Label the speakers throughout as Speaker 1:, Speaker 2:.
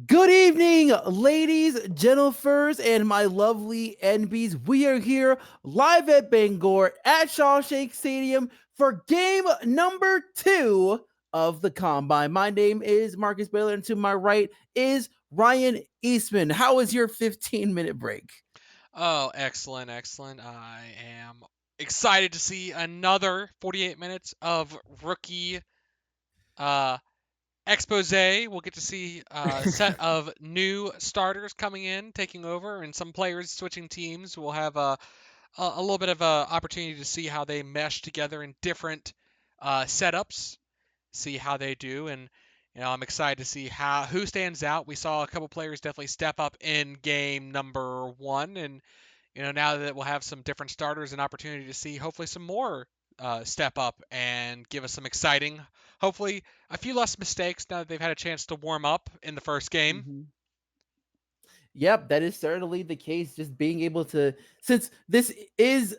Speaker 1: Good evening, ladies, gentlefers, and my lovely NBs. We are here live at Bangor at Shawshank Stadium for game number 2 of the Combine. My name is Marcus Baylor, and to my right is Ryan Eastman. How was your 15-minute break?
Speaker 2: Oh, excellent, excellent. I am excited to see another 48 minutes of rookie uh, expose. We'll get to see a set of new starters coming in, taking over, and some players switching teams. We'll have a little bit of a opportunity to see how they mesh together in different setups, see how they do, and I'm excited to see who stands out. We saw a couple players definitely step up in game number 1, and now that we'll have some different starters, an opportunity to see hopefully some more step up and give us some exciting, hopefully a few less mistakes now that they've had a chance to warm up in the first game.
Speaker 1: Mhm. Yep, that is certainly the case. Just being able to, since this is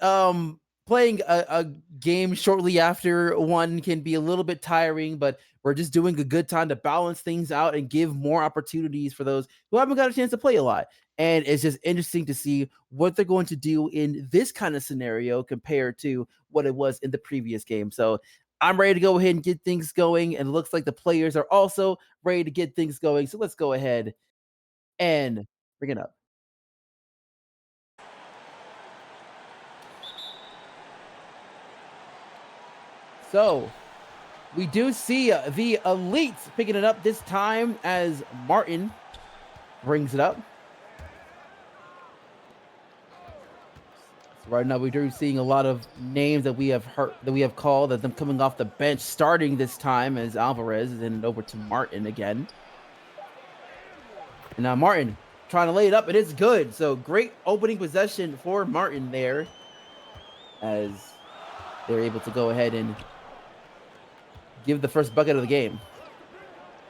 Speaker 1: playing a game shortly after one can be a little bit tiring, but we're just doing a good time to balance things out and give more opportunities for those who haven't got a chance to play a lot. And it's just interesting to see what they're going to do in this kind of scenario compared to what it was in the previous game. So I'm ready to go ahead and get things going, and it looks like the players are also ready to get things going. So let's go ahead and bring it up. So we do see the elites picking it up this time as Martin brings it up. So right now we do seeing a lot of names that we have heard, that we have called, that them coming off the bench starting this time as Alvarez, and over to Martin again. And now Martin trying to lay it up, and it's good. So great opening possession for Martin there, as they're able to go ahead and give the first bucket of the game.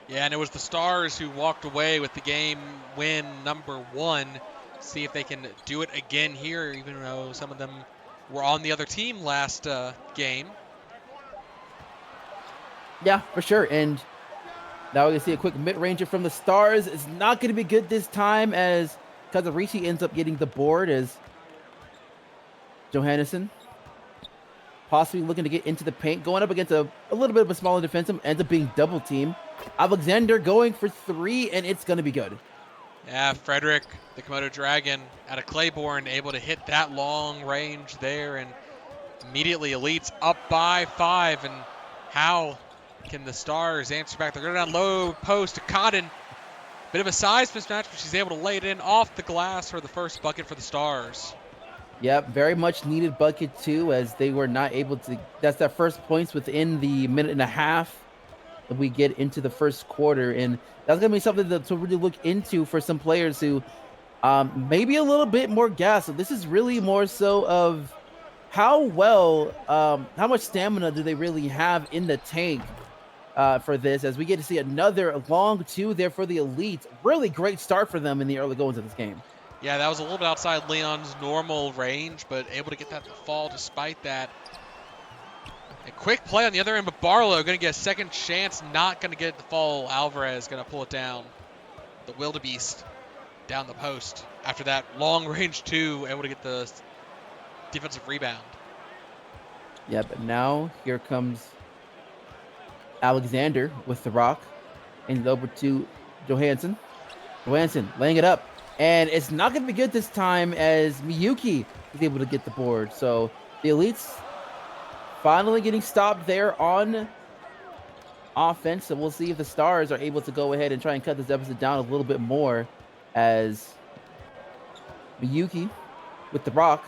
Speaker 2: Yeah, and it was the Stars who walked away with the game win number 1. See if they can do it again here, even though some of them were on the other team last game.
Speaker 1: Yeah, for sure. And now we can see a quick mid-ranger from the Stars. It's not going to be good this time, as Kazarishi ends up getting the board, as Johannesson possibly looking to get into the paint, going up against a little bit of a smaller defensive, ends up being double teamed. Alexander going for 3, and it's going to be good.
Speaker 2: Yeah, Frederick, the Komodo Dragon, out of Claiborne, able to hit that long range there, and immediately Elites up by 5. And how can the Stars answer back? They're going down low post to Cotton. Bit of a size mismatch, but she's able to lay it in off the glass for the first bucket for the Stars.
Speaker 1: Yep, very much needed bucket too, as they were not able to. That's their first points within the minute and a half that we get into the first quarter, and that's gonna be something to really look into for some players who maybe a little bit more gas. So this is really more so of how much stamina do they really have in the tank for this, as we get to see another long 2 there for the Elites. Really great start for them in the early goings of this game.
Speaker 2: Yeah, that was a little bit outside Leon's normal range, but able to get that to fall despite that. A quick play on the other end, but Barlow going to get a second chance, not going to get the fall. Alvarez going to pull it down. The wildebeest down the post. After that long range 2, able to get the defensive rebound.
Speaker 1: Yeah, but now here comes Alexander with the rock, and over to Johansson. Johansson laying it up, and it's not going to be good this time, as Miyuki is able to get the board. So the Elites finally getting stopped there on offense. So we'll see if the Stars are able to go ahead and try and cut this deficit down a little bit more, as Miyuki with the rock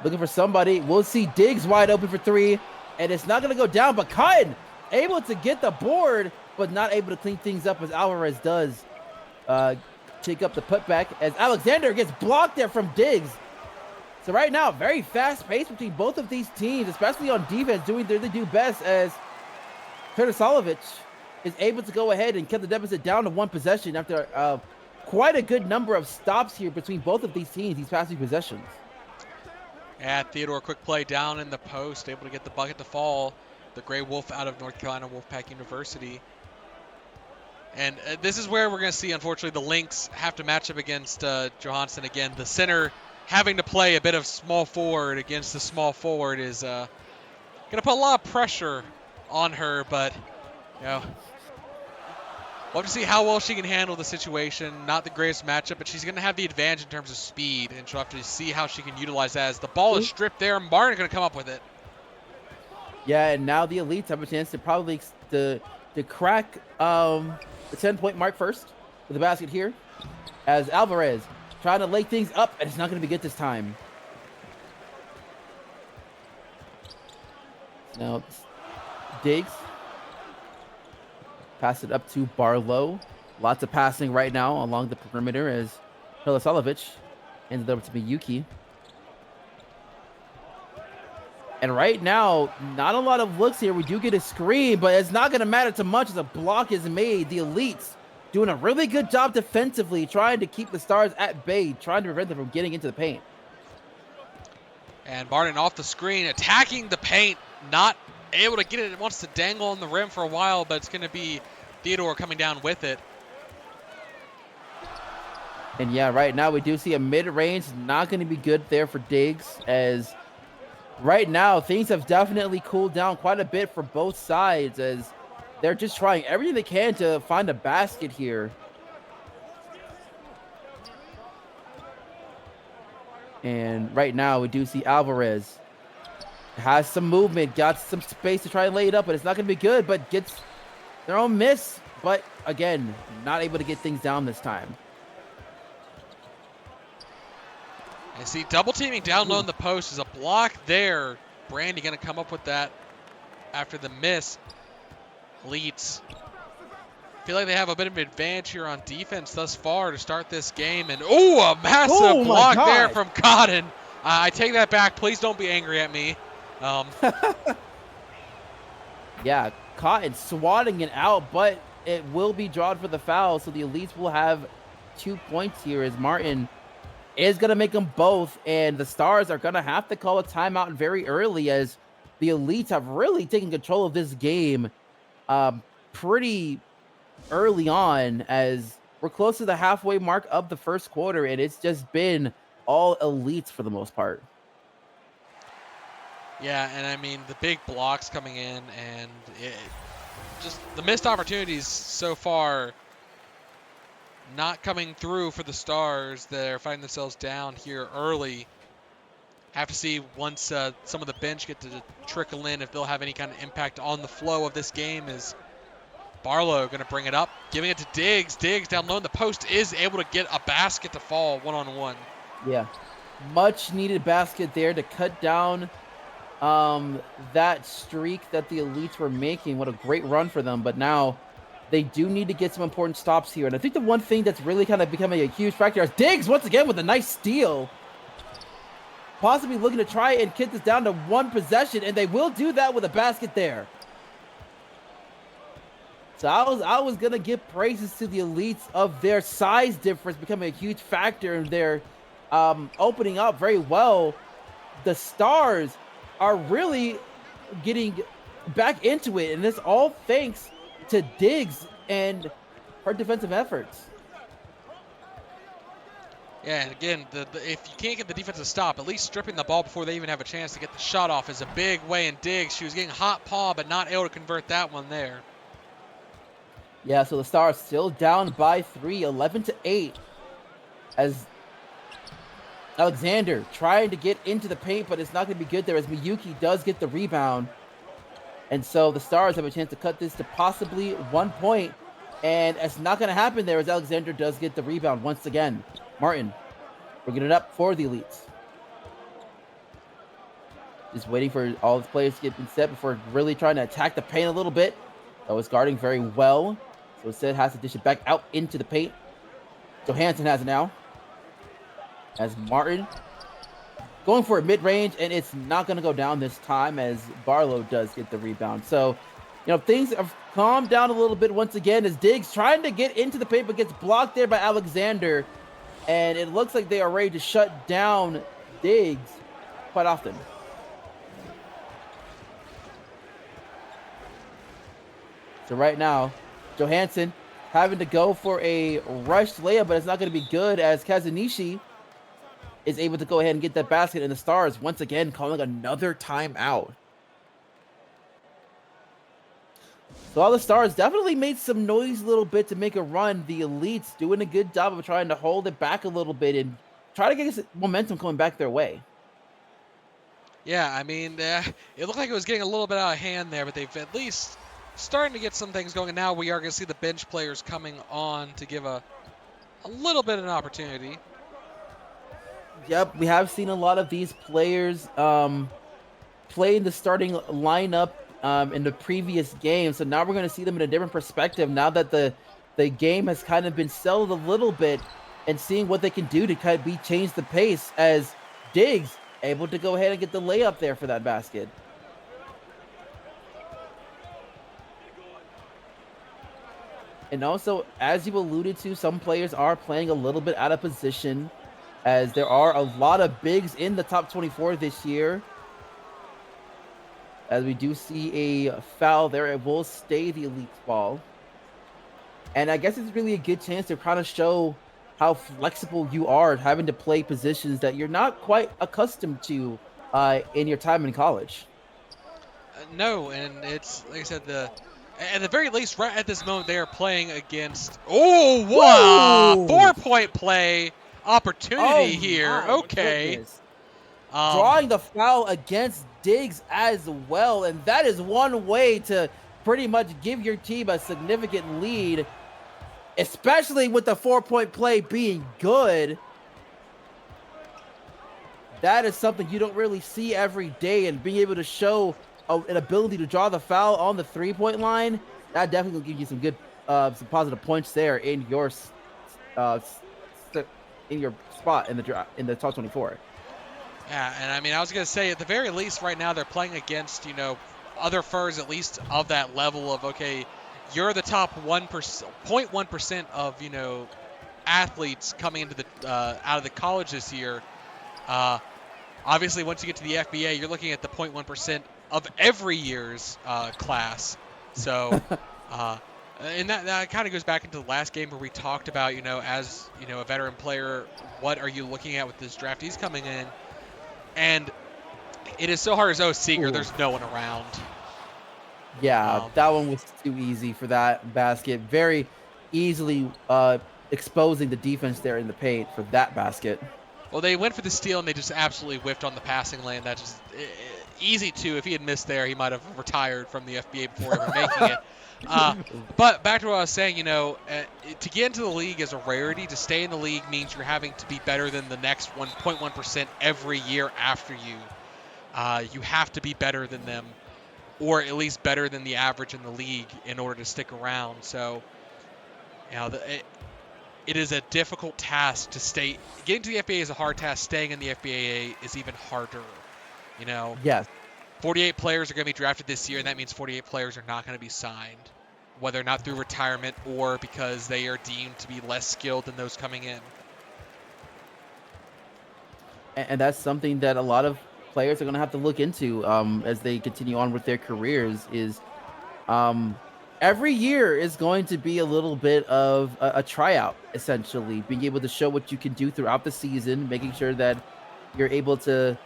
Speaker 1: looking for somebody. We'll see Diggs wide open for 3, and it's not going to go down, but Cotton able to get the board, but not able to clean things up, as Alvarez does take up the putback, as Alexander gets blocked there from Diggs. So right now, very fast pace between both of these teams, especially on defense, doing what they do best, as Kurtisalovic is able to go ahead and cut the deficit down to 1 possession after quite a good number of stops here between both of these teams, these past few possessions.
Speaker 2: Yeah, Theodore, quick play down in the post, able to get the bucket to fall. The Gray Wolf out of North Carolina Wolfpack University. And this is where we're going to see, unfortunately, the Lynx have to match up against Johansson again. The center having to play a bit of small forward against the small forward is going to put a lot of pressure on her, but, you know, we'll have to see how well she can handle the situation. Not the greatest matchup, but she's going to have the advantage in terms of speed, and she'll have to see how she can utilize that. As the ball is stripped there, Martin going to come up with it.
Speaker 1: Yeah, and now the elites have a chance to probably to crack the 10-point mark first with the basket here, as Alvarez trying to lay things up, and it's not going to be good this time. Now Diggs pass it up to Barlow. Lots of passing right now along the perimeter as Hilasalovic hands it over to Miyuki. And right now, not a lot of looks here. We do get a screen, but it's not going to matter too much as a block is made. The elites doing a really good job defensively, trying to keep the Stars at bay, trying to prevent them from getting into the paint.
Speaker 2: And Barton off the screen, attacking the paint, not able to get it. It wants to dangle on the rim for a while, but it's going to be Theodore coming down with it.
Speaker 1: And yeah, right now we do see a mid-range. Not going to be good there for Diggs, as right now things have definitely cooled down quite a bit for both sides, as they're just trying everything they can to find a basket here. And right now we do see Alvarez has some movement, got some space to try and lay it up, but it's not going to be good, but gets their own miss. But again, not able to get things down this time.
Speaker 2: I see double teaming down low in the post is a block there. Brandy going to come up with that after the miss. Leads. Feel like they have a bit of an advantage here on defense thus far to start this game. And a massive block there from Cotton. I take that back. Please don't be angry at me.
Speaker 1: Yeah, Cotton swatting it out, but it will be drawn for the foul, so the elites will have 2 points here as Martin is going to make them both, and the Stars are going to have to call a timeout very early, as the elites have really taken control of this game pretty early on, as we're close to the halfway mark of the first quarter, and it's just been all elites for the most part.
Speaker 2: Yeah, and I mean, the big blocks coming in, and just the missed opportunities so far not coming through for the Stars. They're finding themselves down here early. Have to see once some of the bench get to trickle in if they'll have any kind of impact on the flow of this game. Is Barlow going to bring it up, giving it to Diggs. Diggs down low in the post is able to get a basket to fall one-on-one.
Speaker 1: Yeah, much needed basket there to cut down that streak that the elites were making. What a great run for them, but now they do need to get some important stops here. And I think the one thing that's really kind of becoming a huge factor is Diggs once again with a nice steal, possibly looking to try and get this down to one possession, and they will do that with a basket there. So I was gonna give praises to the elites of their size difference becoming a huge factor in their opening up very well. The Stars are really getting back into it, and this all thanks to Diggs and her defensive efforts.
Speaker 2: Yeah, and again, if you can't get the defensive stop, at least stripping the ball before they even have a chance to get the shot off is a big way in Diggs. She was getting hot paw, but not able to convert that one there.
Speaker 1: Yeah, so the Stars still down by 3, 11-8, as Alexander trying to get into the paint, but it's not going to be good there as Miyuki does get the rebound. And so the Stars have a chance to cut this to possibly 1 point. And it's not going to happen there as Alexander does get the rebound once again. Martin, we're getting it up for the elites. Just waiting for all the players to get set before really trying to attack the paint a little bit. That was guarding very well. So instead has to dish it back out into the paint. Johansson has it now. As Martin going for a mid-range, and it's not going to go down this time as Barlow does get the rebound. So, you know, things have calmed down a little bit once again as Diggs trying to get into the paint, but gets blocked there by Alexander. And it looks like they are ready to shut down Diggs quite often. So right now, Johansson having to go for a rushed layup, but it's not going to be good as Kazunishi is able to go ahead and get that basket, and the Stars once again calling another timeout. So all the Stars definitely made some noise a little bit to make a run. The Elites doing a good job of trying to hold it back a little bit and try to get momentum coming back their way.
Speaker 2: Yeah, I mean, it looked like it was getting a little bit out of hand there, but they've at least starting to get some things going. And now we are going to see the bench players coming on to give a little bit of an opportunity.
Speaker 1: Yep, we have seen a lot of these players play in the starting lineup in the previous game. So now we're going to see them in a different perspective now that the game has kind of been settled a little bit, and seeing what they can do to kind of change the pace as Diggs able to go ahead and get the layup there for that basket. And also, as you alluded to, some players are playing a little bit out of position, as there are a lot of bigs in the top 24 this year. As we do see a foul there, it will stay the Elite's ball. And I guess it's really a good chance to kind of show how flexible you are having to play positions that you're not quite accustomed to in your time in college.
Speaker 2: No, and it's like I said, at the very least, right at this moment, they are playing against. Oh, wow!
Speaker 1: Whoa!
Speaker 2: 4-point play opportunity
Speaker 1: Oh
Speaker 2: here.
Speaker 1: my
Speaker 2: Okay.
Speaker 1: goodness.
Speaker 2: Um,
Speaker 1: Drawing the foul against Diggs as well. And that is one way to pretty much give your team a significant lead, especially with the 4-point play being good. That is something you don't really see every day, and being able to show an ability to draw the foul on the 3-point line, that definitely will give you some good, some positive points there in your, uh, in your spot in the top 24.
Speaker 2: yeah, and I mean, I was gonna say at the very least, right now they're playing against other furs at least of that level of okay, you're the top 0.1% of athletes coming into the out of the college this year. Obviously, once you get to the FBA, you're looking at the 0.1% of every year's class. So, and that kind of goes back into the last game where we talked about, as a veteran player, what are you looking at with this draftees coming in? And it is so hard as Seeger.
Speaker 1: Ooh.
Speaker 2: There's no one around.
Speaker 1: Yeah, that one was too easy for that basket. Very easily exposing the defense there in the paint for that basket.
Speaker 2: Well, they went for the steal, and they just absolutely whiffed on the passing lane. That's just easy to. If he had missed there, he might have retired from the FBA before ever making it. But back to what I was saying, to get into the league is a rarity. To stay in the league means you're having to be better than the next 1.1% every year after you. You have to be better than them, or at least better than the average in the league in order to stick around. So, it is a difficult task to stay. Getting to the FBA is a hard task. Staying in the FBA is even harder.
Speaker 1: Yes.
Speaker 2: 48 players are going to be drafted this year, and that means 48 players are not going to be signed, whether or not through retirement or because they are deemed to be less skilled than those coming in.
Speaker 1: And that's something that a lot of players are going to have to look into as they continue on with their careers. Is every year is going to be a little bit of a tryout, essentially, being able to show what you can do throughout the season, making sure that you're able to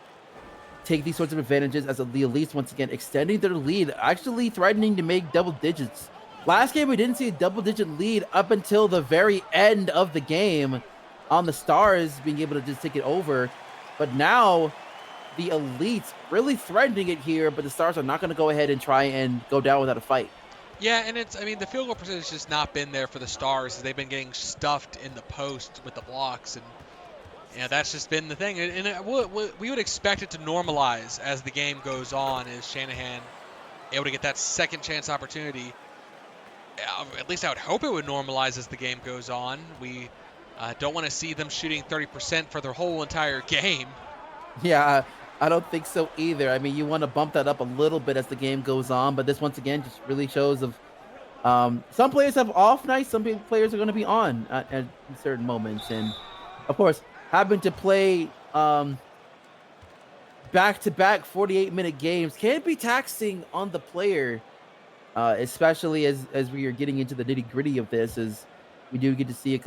Speaker 1: take these sorts of advantages as the Elites once again extending their lead, actually threatening to make double digits. Last game, we didn't see a double-digit lead up until the very end of the game on the Stars being able to just take it over. But now the Elites really threatening it here, but the Stars are not going to go ahead and try and go down without a fight.
Speaker 2: Yeah, and the field goal percentage has just not been there for the Stars. They've been getting stuffed in the post with the blocks, and that's just been the thing. And we would expect it to normalize as the game goes on, as Shanahan able to get that second chance opportunity. At least I would hope it would normalize as the game goes on. We don't want to see them shooting 30% for their whole entire game.
Speaker 1: Yeah, I don't think so either. I mean, you want to bump that up a little bit as the game goes on, but this once again just really shows of some players have off nights, some players are going to be on at certain moments, and of course, having to play back-to-back 48-minute games can be taxing on the player. especially as we are getting into the nitty gritty of this, is we do get to see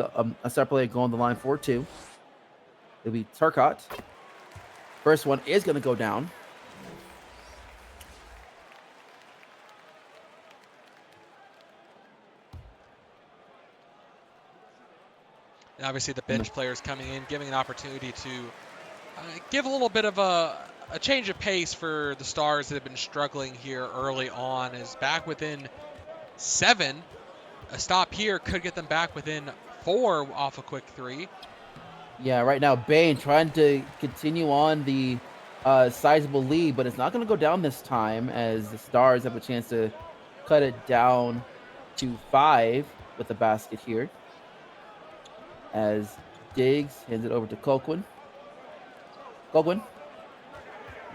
Speaker 1: a star player go on the line for two. It'll be Turcotte. First one is going to go down.
Speaker 2: And obviously, the bench players coming in, giving an opportunity to give a little bit of a change of pace for the Stars that have been struggling here early on. Is back within 7. A stop here could get them back within 4 off a quick 3.
Speaker 1: Yeah, right now Bane trying to continue on the sizable lead, but it's not going to go down this time as the Stars have a chance to cut it down to 5 with the basket here. As Diggs hands it over to Colquhoun. Colquhoun.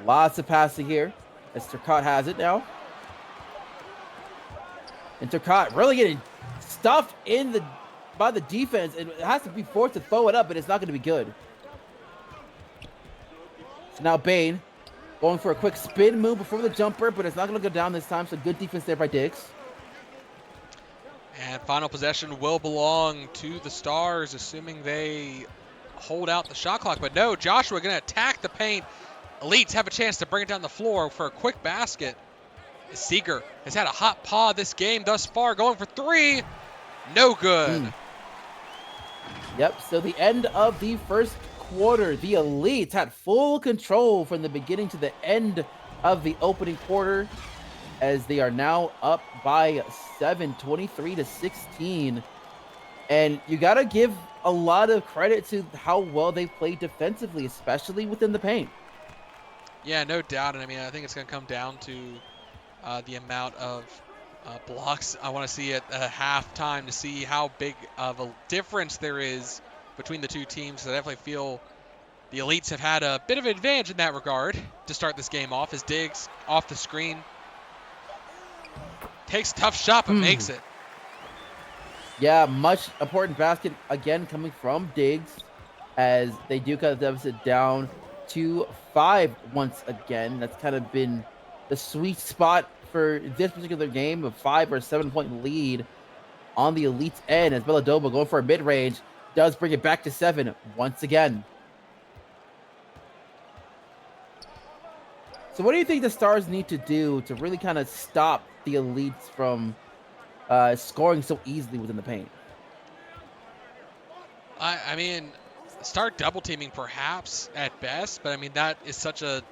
Speaker 1: Lots of passing here as Turcotte has it now. And Turcotte really getting stuffed by the defense, and it has to be forced to throw it up, but it's not going to be good. So now Bane going for a quick spin move before the jumper, but it's not going to go down this time, so good defense there by Diggs.
Speaker 2: And final possession will belong to the Stars, assuming they hold out the shot clock. But no, Joshua going to attack the paint. Elites have a chance to bring it down the floor for a quick basket. Seeger has had a hot paw this game thus far, going for 3. No good.
Speaker 1: Yep, so the end of the first quarter, the Elites had full control from the beginning to the end of the opening quarter, as they are now up by 7, 23-16. And you got to give a lot of credit to how well they played defensively, especially within the paint.
Speaker 2: Yeah, no doubt. And I mean, I think it's going to come down to the amount of blocks I want to see at halftime to see how big of a difference there is between the two teams. So I definitely feel the Elites have had a bit of an advantage in that regard to start this game off, as Diggs off the screen takes a tough shot but makes it.
Speaker 1: Yeah, much important basket again coming from Diggs, as they do cut the deficit down to 5 once again. That's kind of been the sweet spot for this particular game, of 5 or 7 point lead on the Elite's end, as Belladoba going for a mid-range does bring it back to 7 once again. So what do you think the Stars need to do to really kind of stop the Elites from scoring so easily within the paint?
Speaker 2: I mean, start double teaming perhaps at best, but I mean, that is such a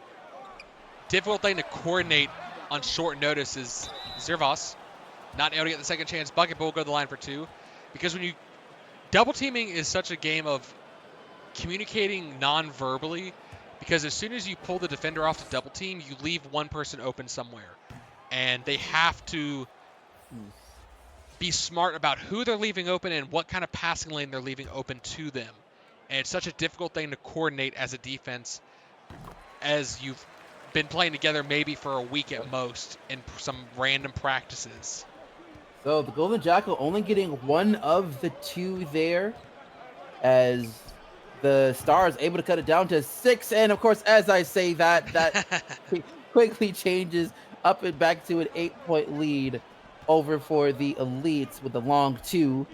Speaker 2: difficult thing to coordinate on short notice. Is Zervas not able to get the second chance bucket, but will go to the line for 2. Because when you double teaming is such a game of communicating non-verbally, because as soon as you pull the defender off to double team, you leave one person open somewhere, and they have to be smart about who they're leaving open and what kind of passing lane they're leaving open to them. And it's such a difficult thing to coordinate as a defense, as you've been playing together maybe for a week at most in some random practices.
Speaker 1: So the Golden Jackal only getting one of the 2 there, as the Stars able to cut it down to 6. And of course, as I say that quickly changes up and back to an 8-point lead over for the Elites with the long 2.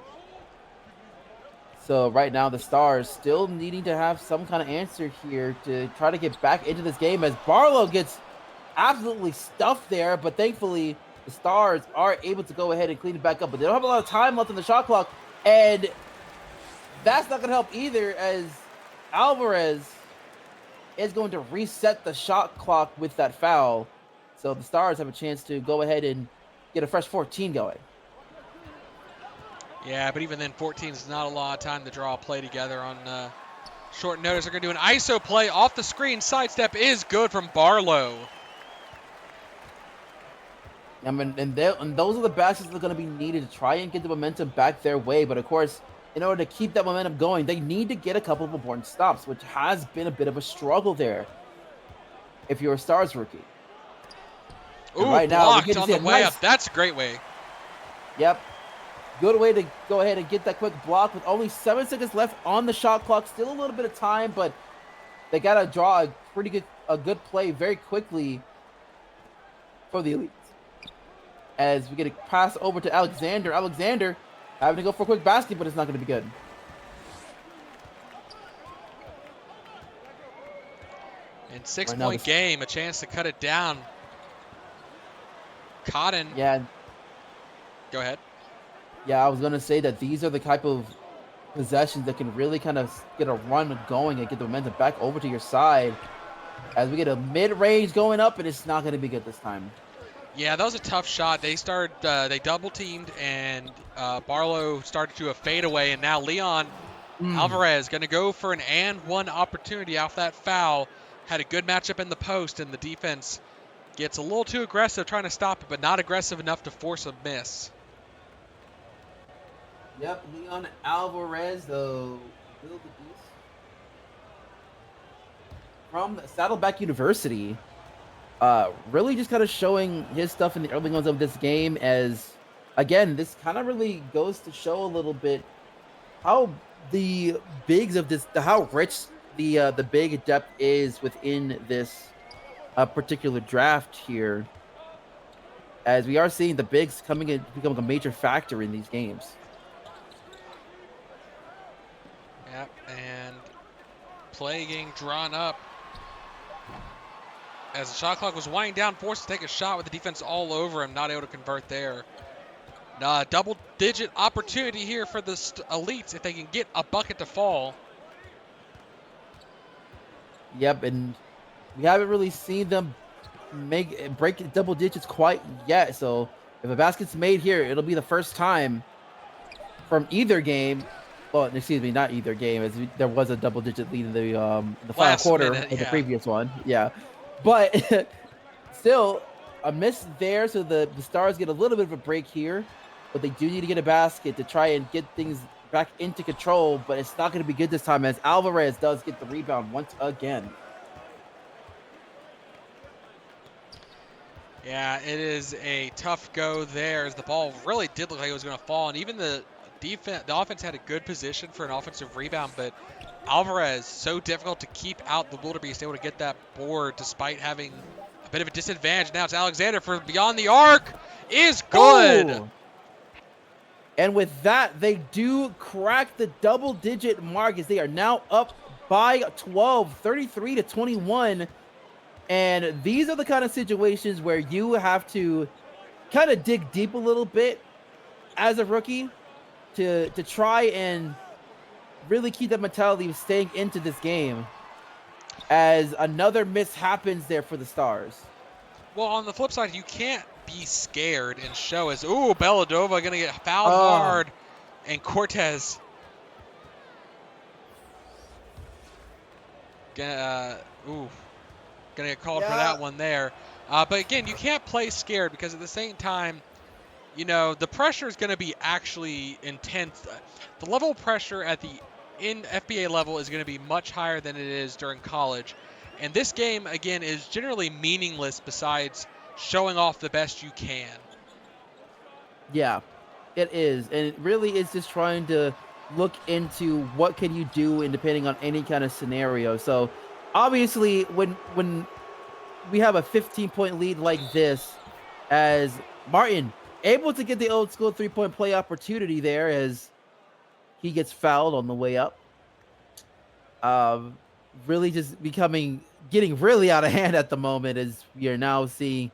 Speaker 1: So right now the Stars still needing to have some kind of answer here to try to get back into this game, as Barlow gets absolutely stuffed there, but thankfully the Stars are able to go ahead and clean it back up. But they don't have a lot of time left on the shot clock, and that's not going to help either, as Alvarez is going to reset the shot clock with that foul. So the Stars have a chance to go ahead and get a fresh 14 going.
Speaker 2: Yeah, but even then, 14 is not a lot of time to draw a play together on short notice. They're going to do an ISO play off the screen. Sidestep is good from Barlow.
Speaker 1: I mean, and those are the baskets that are going to be needed to try and get the momentum back their way. But of course, in order to keep that momentum going, they need to get a couple of important stops, which has been a bit of a struggle there if you're a Stars rookie.
Speaker 2: Ooh, right blocked now, on the way up. That's a great way.
Speaker 1: Yep. Good way to go ahead and get that quick block with only 7 seconds left on the shot clock. Still a little bit of time, but they got to draw a good play very quickly for the Elites. as we get a pass over to Alexander. Alexander having to go for a quick basket, but it's not going to be good.
Speaker 2: And
Speaker 1: Right now,
Speaker 2: 6-point game, a chance to cut it down. Cotton.
Speaker 1: Yeah,
Speaker 2: Go ahead.
Speaker 1: yeah, I was going to say that these are the type of possessions that can really kind of get a run going and get the momentum back over to your side. As we get a mid-range going up, and it's not going to be good this time.
Speaker 2: Yeah, that was a tough shot. They they double teamed, and Barlow started to a fadeaway, and now Leon Alvarez going to go for an and one opportunity off that foul. Had a good matchup in the post, and the defense gets a little too aggressive trying to stop it, but not aggressive enough to force a miss.
Speaker 1: Yep, Leon Alvarez, though, from Saddleback University, really just kind of showing his stuff in the early ones of this game. As again, this kind of really goes to show a little bit how the bigs of this, how rich the big depth is within this particular draft here. As we are seeing the bigs coming in, becoming a major factor in these games.
Speaker 2: Yep, and play getting drawn up. As the shot clock was winding down, forced to take a shot with the defense all over him, not able to convert there. Double-digit opportunity here for the elites if they can get a bucket to fall.
Speaker 1: Yep, and we haven't really seen them break double digits quite yet. So if a basket's made here, it'll be the first time from either game. Well, excuse me, not either game, as there was a double-digit lead in the final quarter of the previous one. Yeah, but still a miss there. So the Stars get a little bit of a break here, but they do need to get a basket to try and get things back into control. But it's not going to be good this time, as Alvarez does get the rebound once again.
Speaker 2: Yeah, it is a tough go there, as the ball really did look like it was going to fall, and even the offense had a good position for an offensive rebound, but Alvarez, so difficult to keep out the wildebeest, able to get that board despite having a bit of a disadvantage. Now it's Alexander for beyond the arc, is good.
Speaker 1: Ooh. And with that, they do crack the double-digit mark, as they are now up by 12, 33-21. And these are the kind of situations where you have to kind of dig deep a little bit as a rookie to try and really keep that mentality of staying into this game, as another miss happens there for the Stars.
Speaker 2: Well, on the flip side, you can't be scared and show as, ooh, Belladova going to get fouled hard, and Cortez gonna get called for that one there. But again, you can't play scared, because at the same time, you know, the pressure is going to be actually intense. The level of pressure in FBA level is going to be much higher than it is during college. And this game, again, is generally meaningless besides showing off the best you can.
Speaker 1: Yeah, it is. And it really is just trying to look into what can you do in depending on any kind of scenario. So obviously when we have a 15-point lead like this, as Martin able to get the old school 3-point play opportunity there, as he gets fouled on the way up. Really just getting really out of hand at the moment, as we are now seeing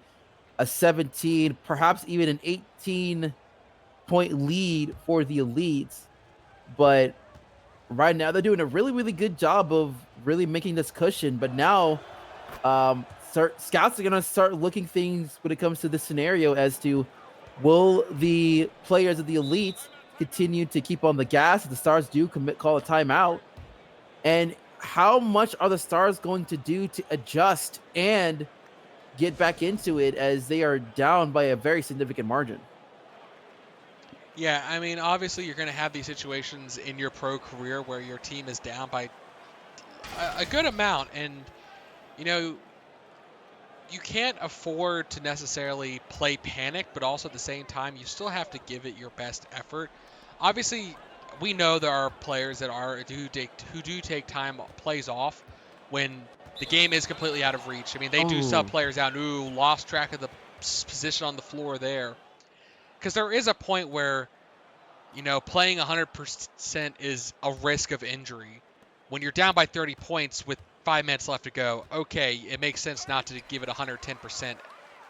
Speaker 1: a 17, perhaps even an 18-point lead for the elites. But right now they're doing a really, really good job of really making this cushion. But now scouts are going to start looking things when it comes to this scenario as to, will the players of the elites continue to keep on the gas if the Stars do call a timeout? And how much are the Stars going to do to adjust and get back into it, as they are down by a very significant margin?
Speaker 2: Yeah, I mean, obviously you're going to have these situations in your pro career where your team is down by a good amount, and, you know, you can't afford to necessarily play panic, but also at the same time, you still have to give it your best effort. Obviously, we know there are players that who do take plays off when the game is completely out of reach. I mean, they do sub players out. Ooh, lost track of the position on the floor there. because there is a point where, playing 100% is a risk of injury. When you're down by 30 points with 5 minutes left to go, okay, it makes sense not to give it 110%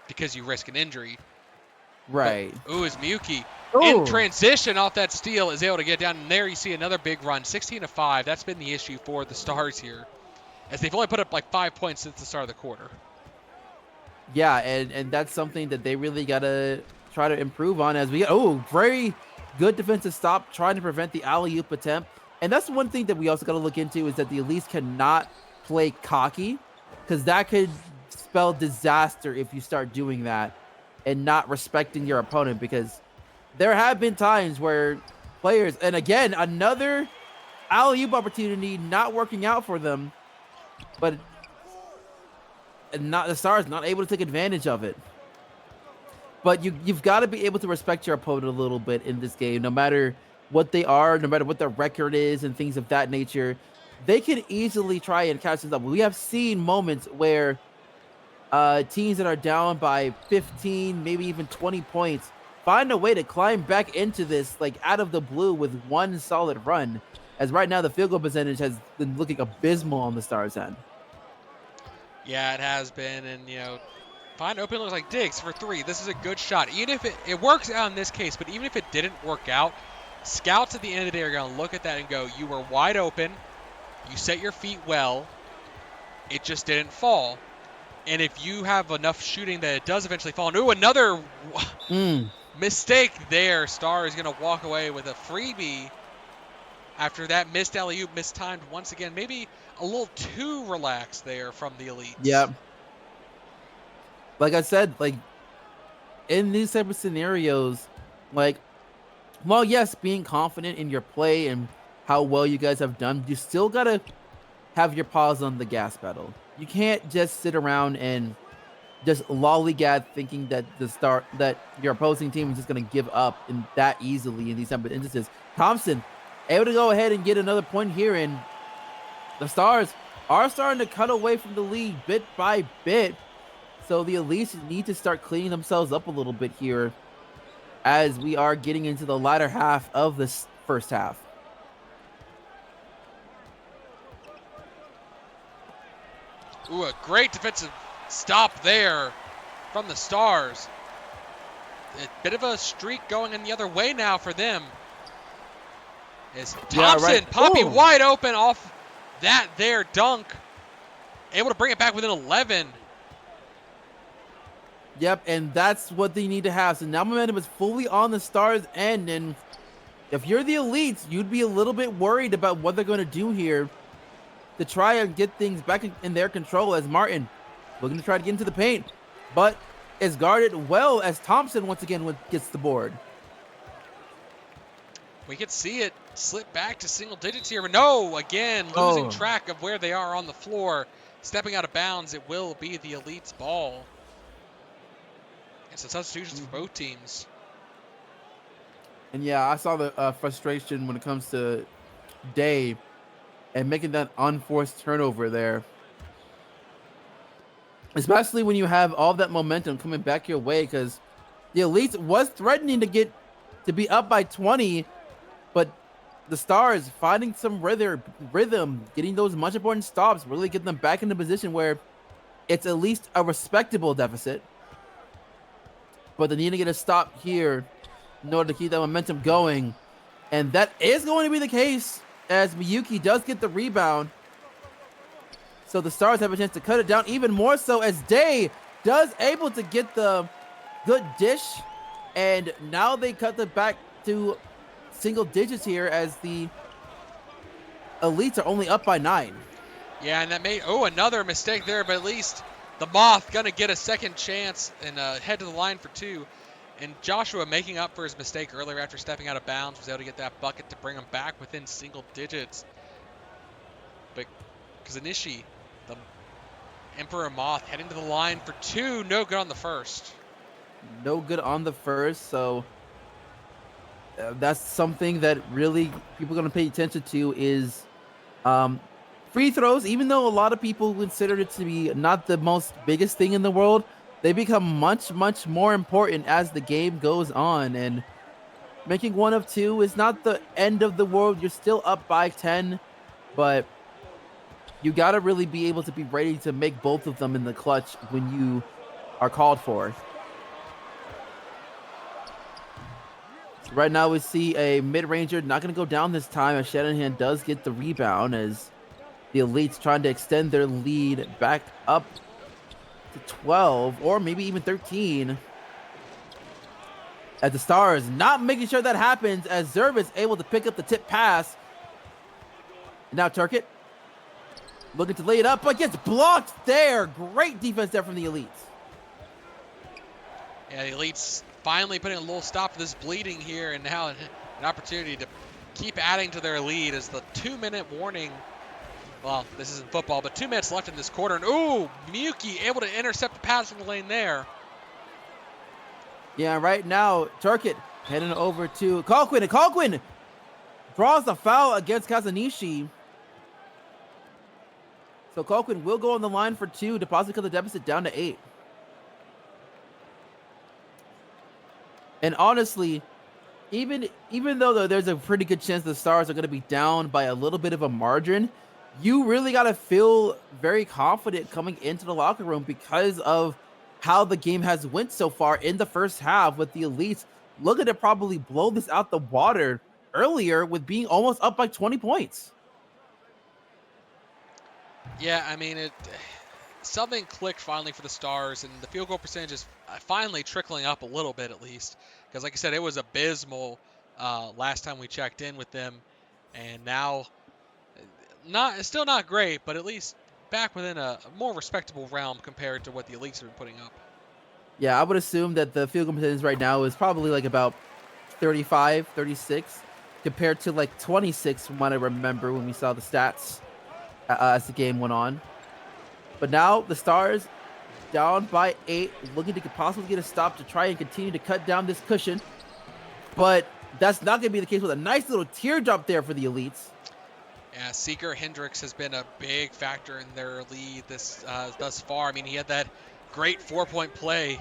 Speaker 2: because you risk an injury. But,
Speaker 1: Right.
Speaker 2: is Miyuki in
Speaker 1: Oh,
Speaker 2: transition off that steal is able to get down. And there you see another big run, 16-5. That's been the issue for the Stars here, as they've only put up like 5 points since the start of the quarter.
Speaker 1: yeah, and that's something that they really gotta try to improve on as we get. Oh, very good defensive stop, trying to prevent the alley oop attempt. And that's one thing that we also got to look into is that the elites cannot play cocky, because that could spell disaster if you start doing that and not respecting your opponent. Because there have been times where players, and again, another alley oop opportunity not working out for them, but not the Stars not able to take advantage of it. But you've got to be able to respect your opponent a little bit in this game, no matter what they are, no matter what their record is, and things of that nature. They can easily try and catch us up. We have seen moments where teams that are down by 15, maybe even 20 points, find a way to climb back into this like out of the blue with one solid run. As right now, the field goal percentage has been looking abysmal on the Stars' end.
Speaker 2: Yeah, it has been, and find open looks like Diggs for 3. This is a good shot. Even if it works out in this case, but even if it didn't work out, scouts at the end of the day are going to look at that and go, you were wide open, you set your feet well, it just didn't fall. And if you have enough shooting that it does eventually fall, another mistake there. Star is going to walk away with a freebie after that missed alley-oop, mistimed once again. Maybe a little too relaxed there from the elites.
Speaker 1: Yeah. Like I said, like in these type of scenarios, like, well, yes, being confident in your play and how well you guys have done, you still gotta have your paws on the gas pedal. You can't just sit around and just lollygag thinking that that your opposing team is just gonna give up in that easily in these type of instances. Thompson able to go ahead and get another point here, and the Stars are starting to cut away from the lead bit by bit. So the elites need to start cleaning themselves up a little bit here as we are getting into the latter half of this first half.
Speaker 2: Ooh, a great defensive stop there from the Stars. A bit of a streak going in the other way now for them. Is Thompson, Poppy wide open off that there dunk. Able to bring it back within 11.
Speaker 1: Yep, and that's what they need to have. So now momentum is fully on the Stars' end, and if you're the elites, you'd be a little bit worried about what they're going to do here to try and get things back in their control, as Martin looking to try to get into the paint, but is guarded well as Thompson once again gets the board.
Speaker 2: We could see it slip back to single digits here, but no, again, losing track of where they are on the floor. Stepping out of bounds, it will be the elites' ball. And some substitutions for both teams.
Speaker 1: And yeah, I saw the frustration when it comes to Day and making that unforced turnover there. Especially when you have all that momentum coming back your way, because the elites was threatening to be up by 20, but the Stars finding some rhythm, getting those much important stops, really getting them back in a position where it's at least a respectable deficit. But they need to get a stop here in order to keep that momentum going. And that is going to be the case as Miyuki does get the rebound. So the Stars have a chance to cut it down even more so as Day does able to get the good dish. And now they cut it back to single digits here as the elites are only up by 9.
Speaker 2: Yeah, and that made, another mistake there, but at least the Moth going to get a second chance and head to the line for 2. And Joshua making up for his mistake earlier after stepping out of bounds was able to get that bucket to bring him back within single digits. But Kazanishi, the Emperor Moth, heading to the line for 2. No good on the first.
Speaker 1: No good on the first, so that's something that really people are going to pay attention to is free throws. Even though a lot of people consider it to be not the most biggest thing in the world, they become much, much more important as the game goes on. And making one of two is not the end of the world. You're still up by 10, but you got to really be able to be ready to make both of them in the clutch when you are called for. So right now we see a mid-ranger not going to go down this time as Shanahan does get the rebound as the Elites trying to extend their lead back up to 12 or maybe even 13. As the Stars not making sure that happens as Zerb is able to pick up the tip pass. And now Turkett looking to lay it up, but gets blocked there. Great defense there from the Elites.
Speaker 2: Yeah, the Elites finally putting a little stop to this bleeding here, and now an opportunity to keep adding to their lead as the 2-minute warning. Well, this isn't football, but 2 minutes left in this quarter. And ooh, Miyuki able to intercept the passing lane there.
Speaker 1: Yeah, right now, Turkett heading over to Colquhoun, and Colquhoun draws the foul against Kazanishi. So Colquhoun will go on the line for 2 to possibly cut the deficit down to 8. And honestly, even though there's a pretty good chance the Stars are going to be down by a little bit of a margin, you really got to feel very confident coming into the locker room because of how the game has went so far in the first half, with the Elites looking to probably blow this out the water earlier with being almost up by 20 points.
Speaker 2: Yeah, I mean, something clicked finally for the Stars, and the field goal percentage is finally trickling up a little bit at least. Because like I said, it was abysmal last time we checked in with them, and now still not great, but at least back within a more respectable realm compared to what the Elites have been putting up.
Speaker 1: Yeah, I would assume that the field goal percentage right now is probably like about 35, 36, compared to like 26 from what I remember when we saw the stats as the game went on. But now the Stars down by 8, looking to possibly get a stop to try and continue to cut down this cushion. But that's not going to be the case with a nice little teardrop there for the Elites.
Speaker 2: Yeah, Seeker Hendricks has been a big factor in their lead thus far. I mean, he had that great 4-point play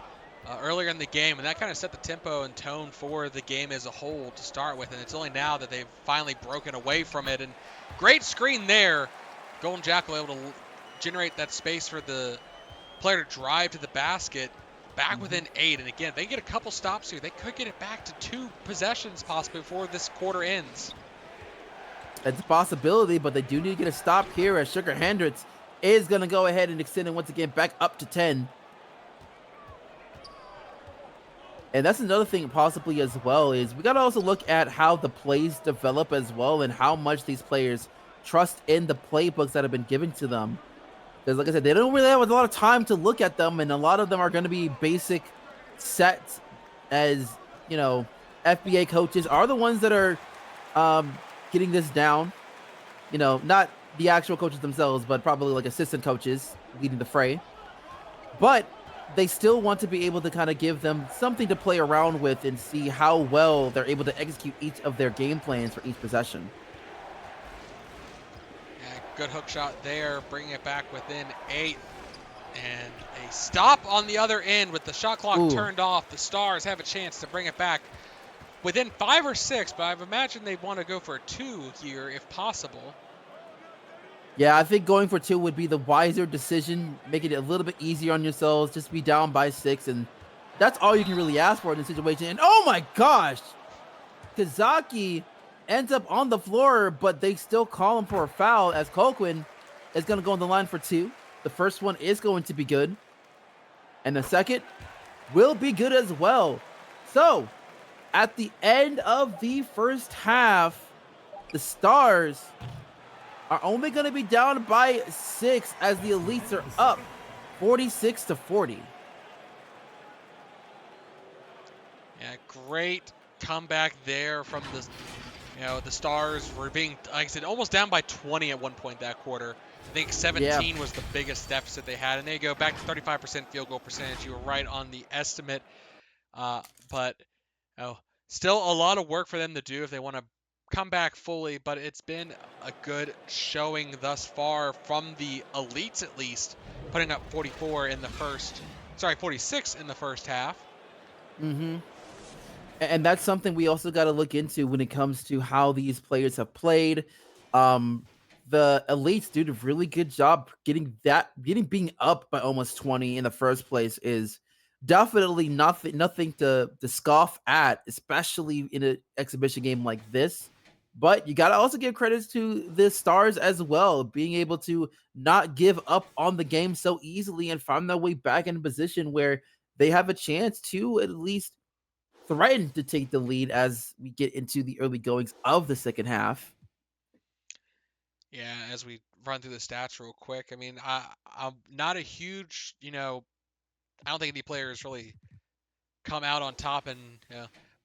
Speaker 2: earlier in the game, and that kind of set the tempo and tone for the game as a whole to start with. And it's only now that they've finally broken away from it. And great screen there. Golden Jackal able to generate that space for the player to drive to the basket. Back within 8, and again, if they get a couple stops here, they could get it back to 2 possessions possibly before this quarter ends.
Speaker 1: It's a possibility, but they do need to get a stop here as Sugar Hendricks is going to go ahead and extend it once again back up to 10. And that's another thing possibly as well, is we got to also look at how the plays develop as well and how much these players trust in the playbooks that have been given to them. Because like I said, they don't really have a lot of time to look at them, and a lot of them are going to be basic sets, as, you know, FBA coaches are the ones that are getting this down. You know, not the actual coaches themselves, but probably like assistant coaches leading the fray. But they still want to be able to kind of give them something to play around with and see how well they're able to execute each of their game plans for each possession.
Speaker 2: Good hook shot there, bringing it back within 8. And a stop on the other end with the shot clock turned off. The Stars have a chance to bring it back within 5 or 6, but I've imagined they want to go for a 2 here if possible.
Speaker 1: Yeah, I think going for 2 would be the wiser decision, making it a little bit easier on yourselves. Just be down by 6, and that's all you can really ask for in this situation. And oh my gosh, Kazaki ends up on the floor, but they still call him for a foul as Colquhoun is going to go on the line for 2. The first one is going to be good, and the second will be good as well. So, at the end of the first half, the Stars are only going to be down by 6 as the Elites are up 46-40.
Speaker 2: Yeah, great comeback there from the, the Stars were being, like I said, almost down by 20 at one point that quarter. I think 17 was the biggest deficit they had, and they go back to 35% field goal percentage. You were right on the estimate, but still a lot of work for them to do if they want to come back fully, but it's been a good showing thus far from the Elites, at least, putting up 44 in the first Sorry, 46 in the first half.
Speaker 1: Mm-hmm. And that's something we also got to look into when it comes to how these players have played. Um, the elites did a really good job getting being up by almost 20 in the first place is definitely nothing to scoff at, especially in an exhibition game like this. But you got to also give credits to the stars as well, being able to not give up on the game so easily and find their way back in a position where they have a chance to at least threatened to take the lead as we get into the early goings of the second half.
Speaker 2: Yeah, as we run through the stats real quick, I mean, I'm not a huge, I don't think any players really come out on top and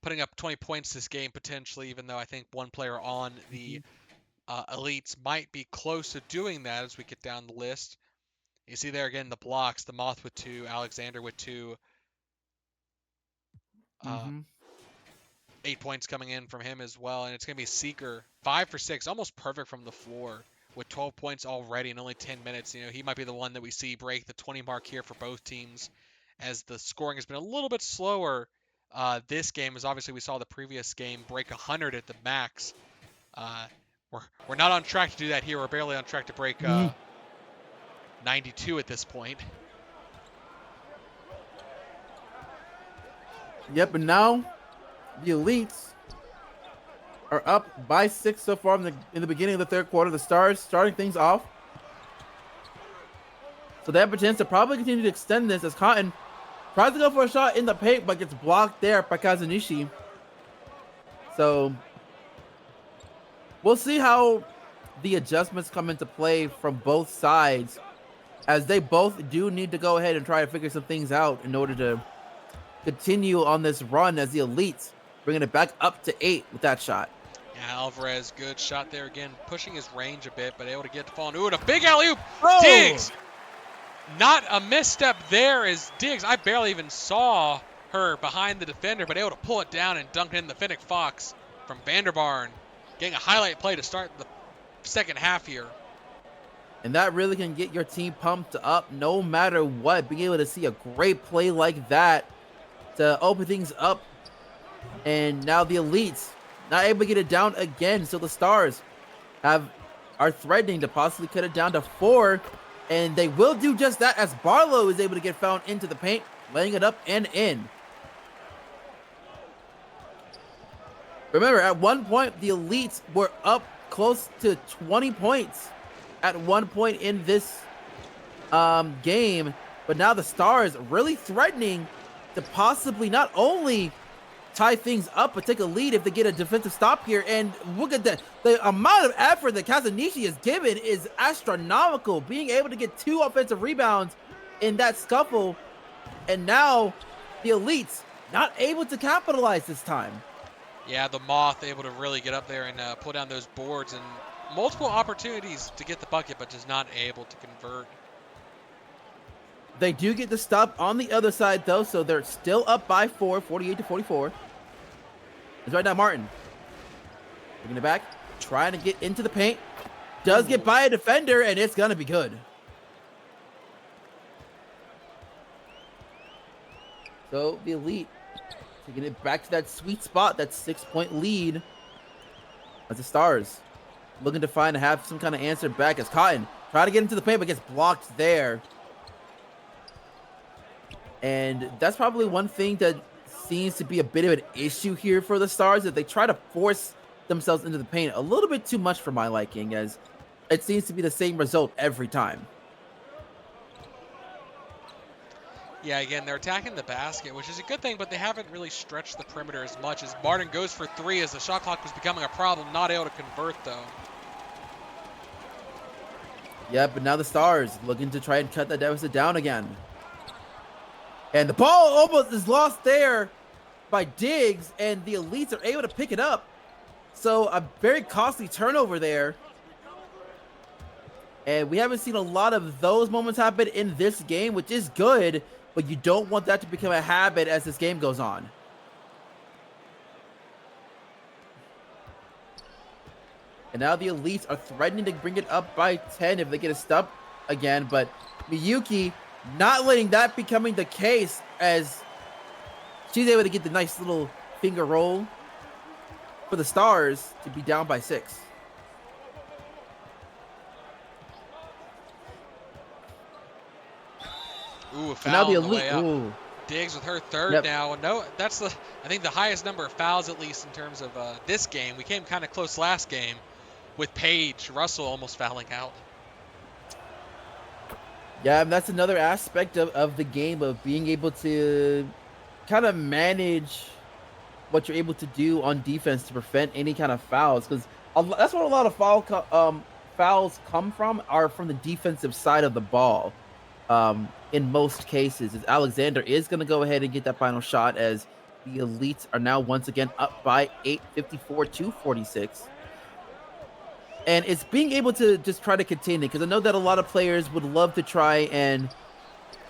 Speaker 2: putting up 20 points this game potentially, even though I think one player on the
Speaker 1: Mhm.
Speaker 2: elites might be close to doing that as we get down the list. You see there again the blocks, the Moth with 2, Alexander with 2, uh,
Speaker 1: Mhm.
Speaker 2: 8 points coming in from him as well, and it's gonna be Seeker 5 for 6, almost perfect from the floor with 12 points already in only 10 minutes. He might be the one that we see break the 20 mark here for both teams, as the scoring has been a little bit slower. This game, as obviously we saw the previous game break 100 at the max. Uh, we're not on track to do that here. We're barely on track to break
Speaker 1: Mhm.
Speaker 2: 92 at this point.
Speaker 1: Yep, and now the elites are up by 6 so far in the beginning of the third quarter. The Stars starting things off, so they have a chance to probably continue to extend this as Cotton tries to go for a shot in the paint but gets blocked there by Kazunishi. So we'll see how the adjustments come into play from both sides, as they both do need to go ahead and try to figure some things out in order to continue on this run as the elites, bringing it back up to 8 with that shot.
Speaker 2: Yeah, Alvarez, good shot there again, pushing his range a bit, but able to get the ball. Ooh, and a big alley-oop!
Speaker 1: Oh!
Speaker 2: Diggs! Not a misstep there as Diggs. I barely even saw her behind the defender, but able to pull it down and dunk it in the Finnick Fox from Vanderbarn. Getting a highlight play to start the second half here.
Speaker 1: And that really can get your team pumped up no matter what. Being able to see a great play like that to open things up. And now the elites not able to get it down again. So the Stars are threatening to possibly cut it down to 4. And they will do just that as Barlow is able to get found into the paint, laying it up and in. Remember, at one point, the elites were up close to 20 points at one point in this game, but now the Stars really threatening to possibly not only tie things up, but take a lead if they get a defensive stop here. And look at that. The amount of effort that Kazunishi has given is astronomical, being able to get 2 offensive rebounds in that scuffle. And now the elites not able to capitalize this time.
Speaker 2: Yeah, the Moth able to really get up there and pull down those boards, and multiple opportunities to get the bucket, but just not able to convert.
Speaker 1: They do get the stop on the other side, though, so they're still up by 4, 48-44. It's right now Martin. Bringing it back, trying to get into the paint. Does get by a defender, and it's going to be good. So the elite taking it back to that sweet spot, that 6-point lead. As the Stars looking to have some kind of answer back as Cotton try to get into the paint, but gets blocked there. And that's probably one thing that seems to be a bit of an issue here for the Stars, that they try to force themselves into the paint a little bit too much for my liking, as it seems to be the same result every time.
Speaker 2: Yeah, again, they're attacking the basket, which is a good thing, but they haven't really stretched the perimeter as much, as Martin goes for 3 as the shot clock was becoming a problem. Not able to convert, though.
Speaker 1: Yeah, but now the Stars looking to try and cut that deficit down again. And the ball almost is lost there by Diggs, and the elites are able to pick it up. So a very costly turnover there. And we haven't seen a lot of those moments happen in this game, which is good, but you don't want that to become a habit as this game goes on. And now the elites are threatening to bring it up by 10 if they get a stop again, but Miyuki not letting that becoming the case as she's able to get the nice little finger roll for the Stars to be down by 6.
Speaker 2: Ooh, a
Speaker 1: So now
Speaker 2: foul
Speaker 1: the
Speaker 2: on the
Speaker 1: Elite.
Speaker 2: way up.
Speaker 1: Ooh.
Speaker 2: Diggs with her third
Speaker 1: Yep.
Speaker 2: now. No, that's I think the highest number of fouls, at least in terms of this game. We came kind of close last game with Paige Russell almost fouling out.
Speaker 1: Yeah, and that's another aspect of the game of being able to kind of manage what you're able to do on defense to prevent any kind of fouls, because that's what a lot of fouls come from, are from the defensive side of the ball. In most cases, is Alexander is going to go ahead and get that final shot as the Elites are now once again up by 8, 54-46. And it's being able to just try to contain it, because I know that a lot of players would love to try and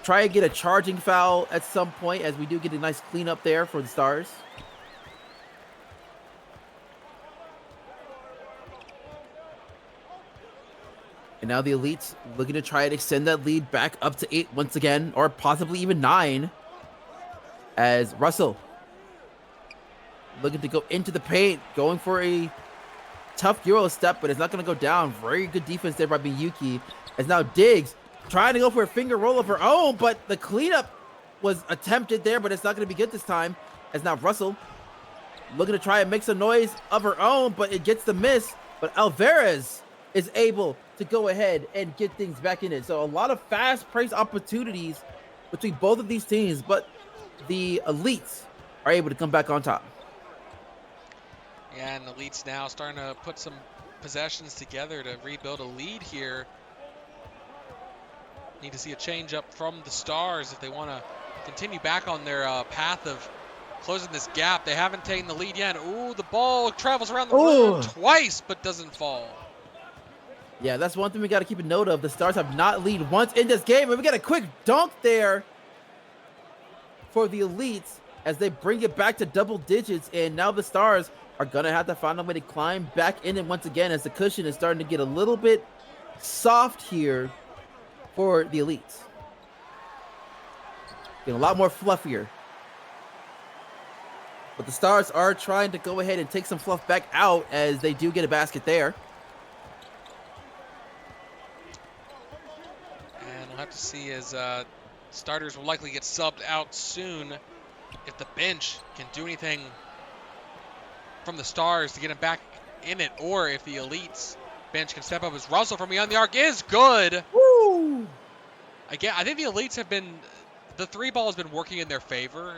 Speaker 1: get a charging foul at some point, as we do get a nice cleanup there for the Stars. And now the Elites looking to try and extend that lead back up to 8 once again, or possibly even 9, as Russell looking to go into the paint, going for a tough Euro step, but it's not going to go down. Very good defense there by Miyuki, as now Diggs trying to go for a finger roll of her own, but the cleanup was attempted there, but it's not going to be good this time, as now Russell looking to try and make some noise of her own, but it gets the miss. But Alvarez is able to go ahead and get things back in it. So a lot of fast-paced opportunities between both of these teams, but the Elites are able to come back on top.
Speaker 2: Yeah, and the Elites now starting to put some possessions together to rebuild a lead here. Need to see a change up from the Stars if they want to continue back on their path of closing this gap. They haven't taken the lead yet. Ooh, the ball travels around the room twice but doesn't fall.
Speaker 1: Yeah, that's one thing we got to keep a note of. The Stars have not lead once in this game, and we got a quick dunk there for the Elites as they bring it back to double digits, and now the Stars are going to have to find a way to climb back in it once again, as the cushion is starting to get a little bit soft here for the Elites. Getting a lot more fluffier. But the Stars are trying to go ahead and take some fluff back out, as they do get a basket there.
Speaker 2: And we'll have to see, as starters will likely get subbed out soon, if the bench can do anything from the Stars to get them back in it, or if the Elites bench can step up. As Russell from beyond the arc is good.
Speaker 1: Woo!
Speaker 2: Again, I think the Elites have been, the three ball has been working in their favor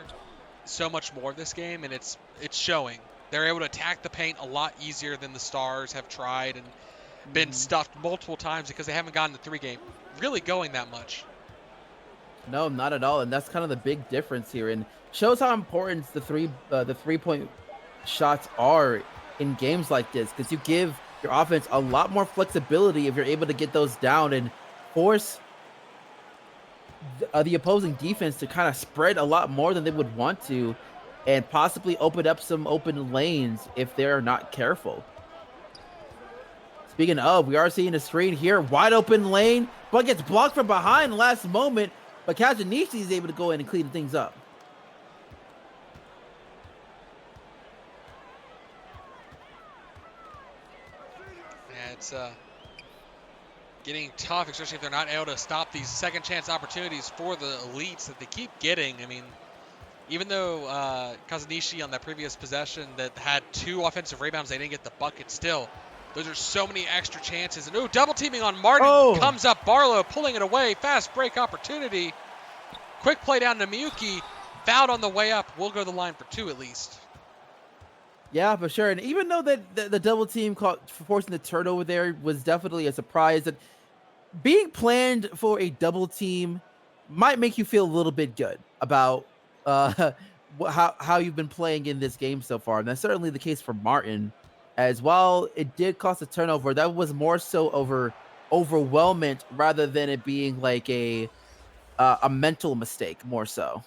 Speaker 2: so much more this game, and it's showing. They're able to attack the paint a lot easier than the Stars have tried and been stuffed multiple times because they haven't gotten the three game really going that much.
Speaker 1: No, not at all, and that's kind of the big difference here, and shows how important the 3-point shots are in games like this, because you give your offense a lot more flexibility if you're able to get those down and force the opposing defense to kind of spread a lot more than they would want to, and possibly open up some open lanes if they're not careful. Speaking of, we are seeing a screen here, wide open lane, but gets blocked from behind last moment, but Kazanishi is able to go in and clean things up.
Speaker 2: Yeah, it's getting tough, especially if they're not able to stop these second chance opportunities for the Elites that they keep getting. I mean, even though Kazanishi on that previous possession that had 2 offensive rebounds, they didn't get the bucket still. Those are so many extra chances. And ooh, double teaming on Martin comes up. Barlow pulling it away. Fast break opportunity. Quick play down to Miyuki. Fouled on the way up. We'll go to the line for 2 at least.
Speaker 1: Yeah, for sure. And even though that the double team forcing the turnover there was definitely a surprise, that being planned for a double team might make you feel a little bit good about how you've been playing in this game so far. And that's certainly the case for Martin. As while it did cost a turnover, that was more so overwhelmment rather than it being like a mental mistake, more so.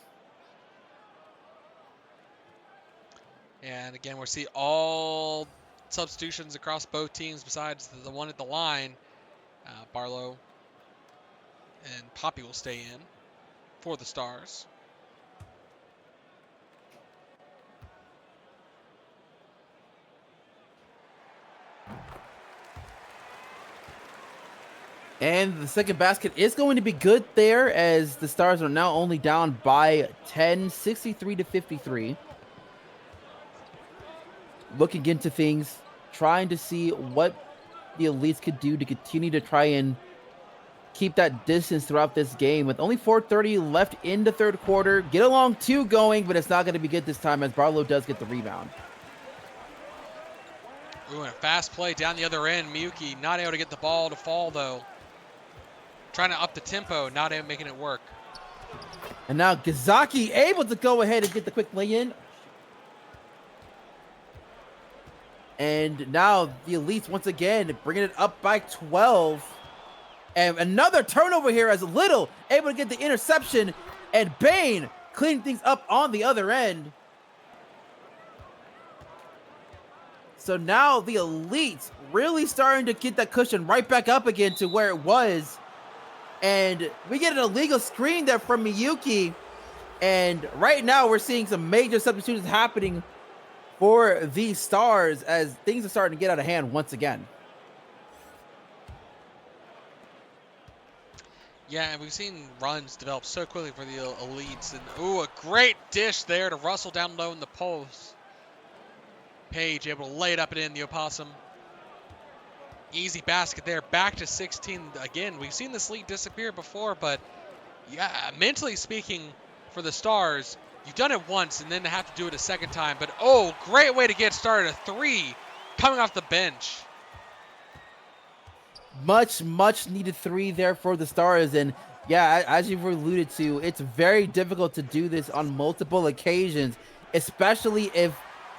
Speaker 2: And again, we'll see all substitutions across both teams besides the one at the line. Barlow and Poppy will stay in. for the Stars.
Speaker 1: And the second basket is going to be good there, as the Stars are now only down by 10, 63 to 53. Looking into things, trying to see what the Elites could do to continue to try and keep that distance throughout this game. With only 4:30 left in the third quarter, get along 2 going, but it's not going to be good this time as Barlow does get the rebound.
Speaker 2: Ooh, and a fast play down the other end. Miyuki not able to get the ball to fall, though. Trying to up the tempo, not able making it work.
Speaker 1: And now Gazaki able to go ahead and get the quick lay-in. And now the Elites once again bringing it up by 12. And another turnover here as Little able to get the interception. And Bane cleaning things up on the other end. So now the Elites really starting to get that cushion right back up again to where it was. And we get an illegal screen there from Miyuki. And right now we're seeing some major substitutions happening for the Stars as things are starting to get out of hand once again.
Speaker 2: Yeah, and we've seen runs develop so quickly for the Elites. And ooh, a great dish there to Russell down low in the post. Page able to lay it up and in the opossum. Easy basket there, back to 16 again. We've seen this lead disappear before, but yeah, mentally speaking, for the Stars, you've done it once and then to have to do it a second time. But oh, great way to get started. A 3 coming off the bench.
Speaker 1: Much needed 3 there for the Stars. And yeah, as you've alluded to, it's very difficult to do this on multiple occasions, especially if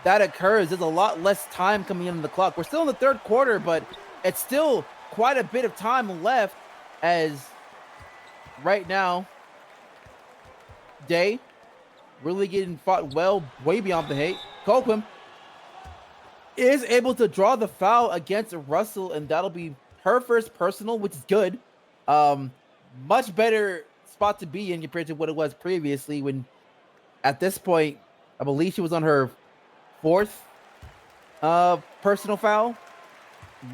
Speaker 1: that occurs. There's a lot less time coming in on the clock. We're still in the third quarter, but it's still quite a bit of time left, as right now, Day really getting fought well, way beyond the hate. Colquhoun is able to draw the foul against Russell, and that'll be her first personal, which is good. Much better spot to be in compared to what it was previously, when at this point, I believe she was on her 4th personal foul.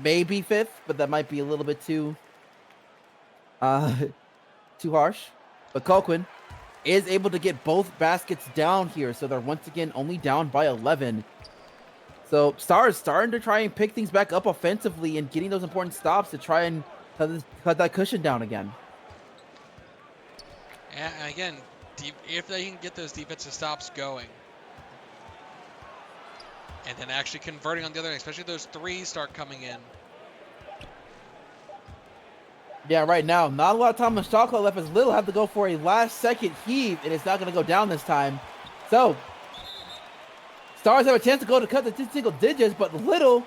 Speaker 1: Maybe 5th, but that might be a little bit too harsh. But Colquhoun is able to get both baskets down here, so they're once again only down by 11. So Stars starting to try and pick things back up offensively and getting those important stops to try and cut that cushion down again.
Speaker 2: And again, if they can get those defensive stops going, and then actually converting on the other end, especially those 3s start coming in.
Speaker 1: Yeah, right now, not a lot of time on the shot clock left, as Little have to go for a last-second heave, and it's not going to go down this time. So, Stars have a chance to go to cut the single digits, but Little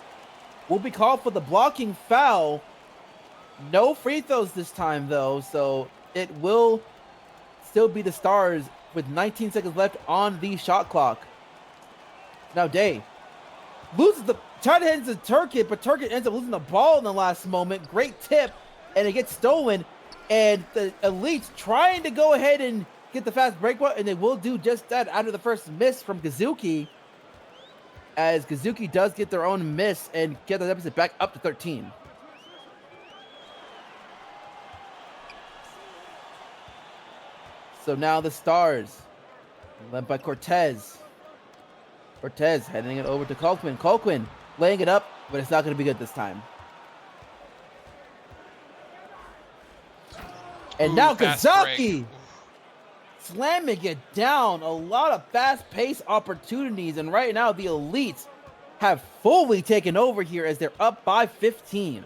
Speaker 1: will be called for the blocking foul. No free throws this time, though, so it will still be the Stars with 19 seconds left on the shot clock. Now, Day loses the try to head into Turkett, but Turkett ends up losing the ball in the last moment. Great tip, and it gets stolen. And the Elites trying to go ahead and get the fast break, and they will do just that after the first miss from Gazuki, as Gazuki does get their own miss and get the deficit back up to 13. So now the Stars, led by Cortez. Cortez heading it over to Colquhoun. Colquhoun laying it up, but it's not going to be good this time. And now Gazaki slamming it down. A lot of fast-paced opportunities, and right now the Elites have fully taken over here as they're up by 15.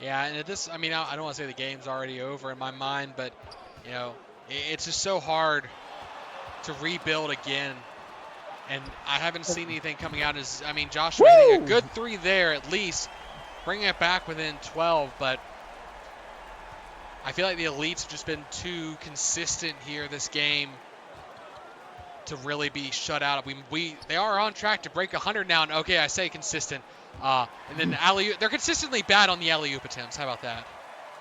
Speaker 2: Yeah, and at this, I mean, I don't want to say the game's already over in my mind, but, you know, it's just so hard to rebuild again. And I haven't seen anything coming out as, I mean, Joshua hitting a good 3 there at least, bringing it back within 12, but I feel like the Elites have just been too consistent here this game to really be shut out. They are on track to break 100 now, and okay, I say consistent. And then they're consistently bad on the alley-oop attempts. How about that?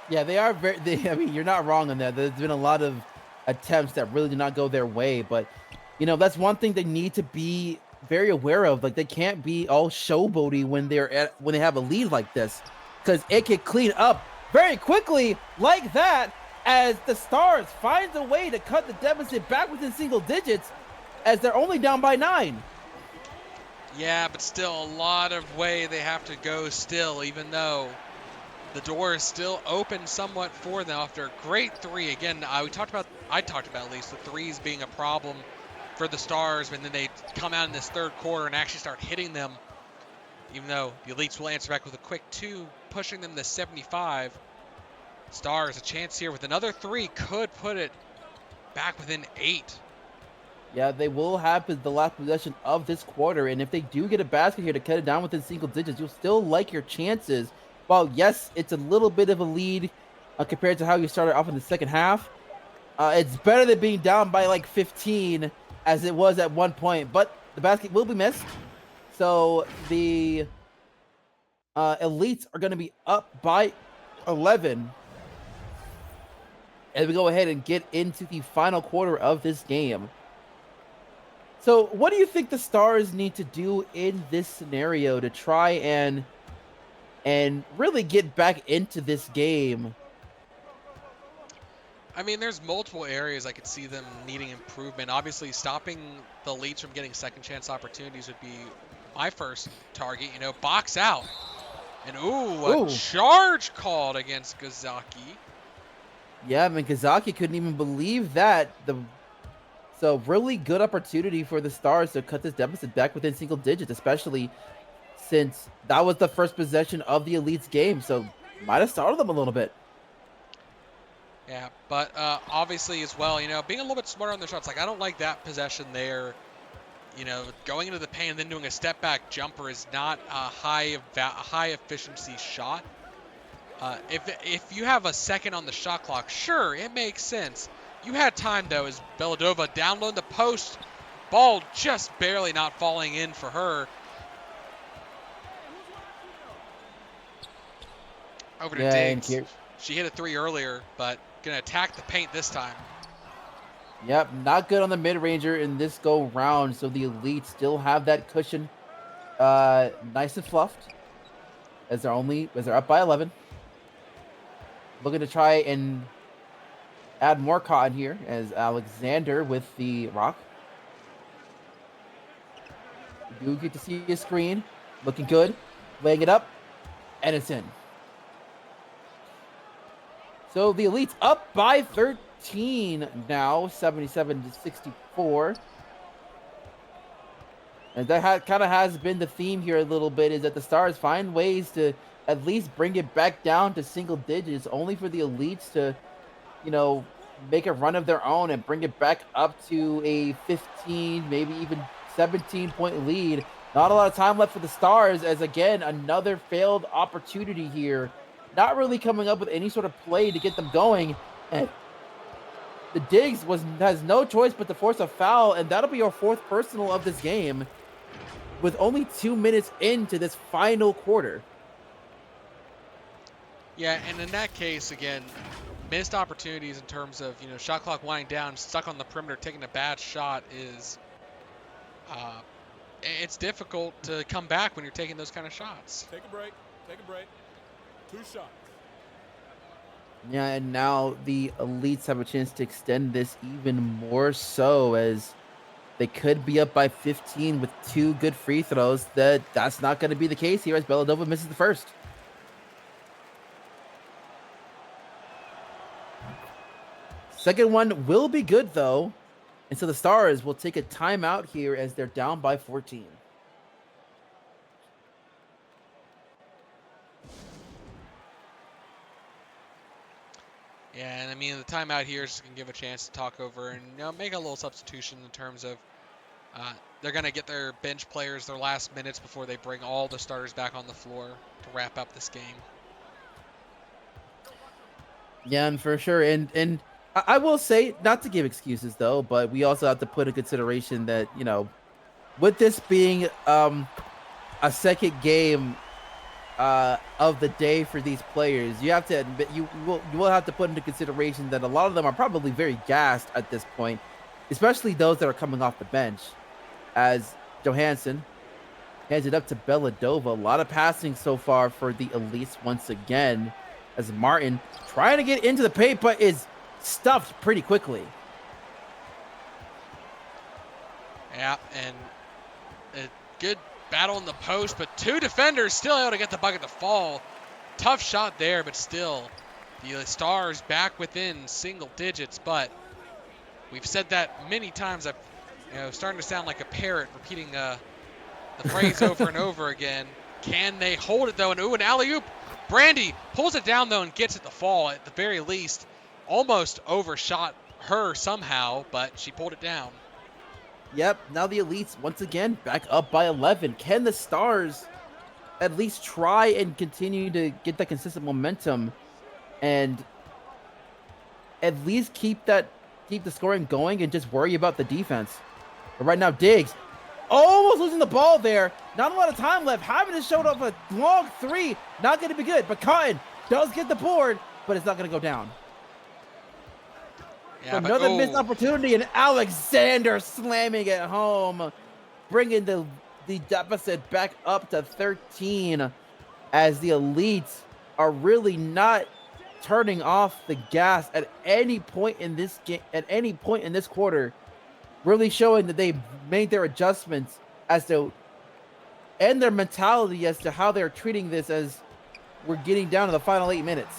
Speaker 1: Yeah, they are very. I mean, you're not wrong on that. There's been a lot of attempts that really did not go their way, but that's one thing they need to be very aware of. Like, they can't be all showboaty when they have a lead like this, because it can clean up very quickly like that. As the Stars finds a way to cut the deficit back within single digits, as they're only down by 9.
Speaker 2: Yeah, but still a lot of way they have to go still, even though the door is still open somewhat for them after a great three. Again, I talked about at least the threes being a problem for the Stars, and then they come out in this third quarter and actually start hitting them, even though the Elites will answer back with a quick 2, pushing them to 75. Stars, a chance here with another 3 could put it back within 8.
Speaker 1: Yeah, they will have the last possession of this quarter, and if they do get a basket here to cut it down within single digits, you'll still like your chances. While, yes, it's a little bit of a lead compared to how you started off in the second half, it's better than being down by like 15 as it was at one point, but the basket will be missed. So the Elites are going to be up by 11 as we go ahead and get into the final quarter of this game. So what do you think the Stars need to do in this scenario to try and really get back into this game?
Speaker 2: I mean, there's multiple areas I could see them needing improvement. Obviously, stopping the Elites from getting second chance opportunities would be my first target. Box out. And a charge called against Gazaki.
Speaker 1: Yeah, I mean, Kazaki couldn't even believe that. So really good opportunity for the Stars to cut this deficit back within single digits, especially since that was the first possession of the Elites game. So might have startled them a little bit.
Speaker 2: Yeah, but obviously as well, being a little bit smarter on their shots. Like, I don't like that possession there. Going into the paint and then doing a step back jumper is not a high efficiency shot. If you have a second on the shot clock, sure, it makes sense. You had time, though, as Beladova downloading the post. Ball just barely not falling in for her. Over to Diggs. She hit a 3 earlier, but going to attack the paint this time.
Speaker 1: Yep, not good on the mid-ranger in this go-round, so the Elites still have that cushion nice and fluffed as they're up by 11. Looking to try and add more cotton here as Alexander with the rock. You do get to see his screen. Looking good. Laying it up. And it's in. So the Elites up by 13 now, 77-64. And that kind of has been the theme here a little bit, is that the Stars find ways to at least bring it back down to single digits, only for the Elites to, make a run of their own and bring it back up to a 15, maybe even 17-point lead. Not a lot of time left for the Stars, as again, another failed opportunity here. Not really coming up with any sort of play to get them going. And the Diggs has no choice but to force a foul, and that'll be your 4th personal of this game with only 2 minutes into this final quarter.
Speaker 2: Yeah, and in that case, again, missed opportunities in terms of, shot clock winding down, stuck on the perimeter, taking a bad shot is, it's difficult to come back when you're taking those kind of shots.
Speaker 3: Take a break. 2 shots.
Speaker 1: Yeah, and now the Elites have a chance to extend this even more so, as they could be up by 15 with 2 good free throws. That's not going to be the case here, as Beladova misses the first. Second one will be good, though. And so the Stars will take a timeout here as they're down by 14.
Speaker 2: Yeah, and I mean, the timeout here is going to give a chance to talk over and make a little substitution in terms of they're going to get their bench players their last minutes before they bring all the starters back on the floor to wrap up this game.
Speaker 1: Yeah, and for sure. And I will say, not to give excuses, though, but we also have to put in consideration that, with this being a second game of the day for these players. You have to admit, you will have to put into consideration that a lot of them are probably very gassed at this point, especially those that are coming off the bench. As Johansson hands it up to Belladova. A lot of passing so far for the Elites once again, as Martin trying to get into the paint, but is stuffed pretty quickly.
Speaker 2: Yeah, and a good battle in the post, but two defenders still able to get the bucket to fall. Tough shot there, but still the Stars back within single digits. But we've said that many times. I'm starting to sound like a parrot repeating the phrase over and over again. Can they hold it though? And an alley-oop. Brandy pulls it down though and gets it to fall at the very least. Almost overshot her somehow, but she pulled it down.
Speaker 1: Yep, now the Elites once again back up by 11. Can the Stars at least try and continue to get that consistent momentum and at least keep the scoring going and just worry about the defense? But right now, Diggs almost losing the ball there. Not a lot of time left. Having to show up a long three. Not going to be good. But Cotton does get the board, but it's not going to go down.
Speaker 2: Yeah,
Speaker 1: Another missed opportunity, and Alexander slamming it home, bringing the deficit back up to 13, as the Elites are really not turning off the gas at any point in this game, at any point in this quarter, really showing that they've made their adjustments as to and their mentality as to how they're treating this as we're getting down to the final 8 minutes.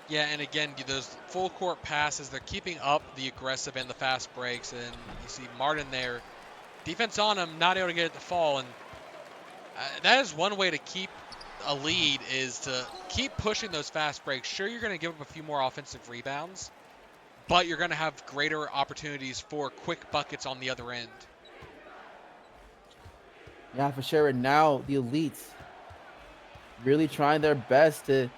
Speaker 2: Yeah, and again, those full court passes, they're keeping up the aggressive and the fast breaks, and you see Martin there, defense on him, not able to get it to fall, and that is one way to keep a lead, is to keep pushing those fast breaks. Sure, you're going to give up a few more offensive rebounds, but you're going to have greater opportunities for quick buckets on the other end.
Speaker 1: Yeah, for sure. And now the Elites really trying their best to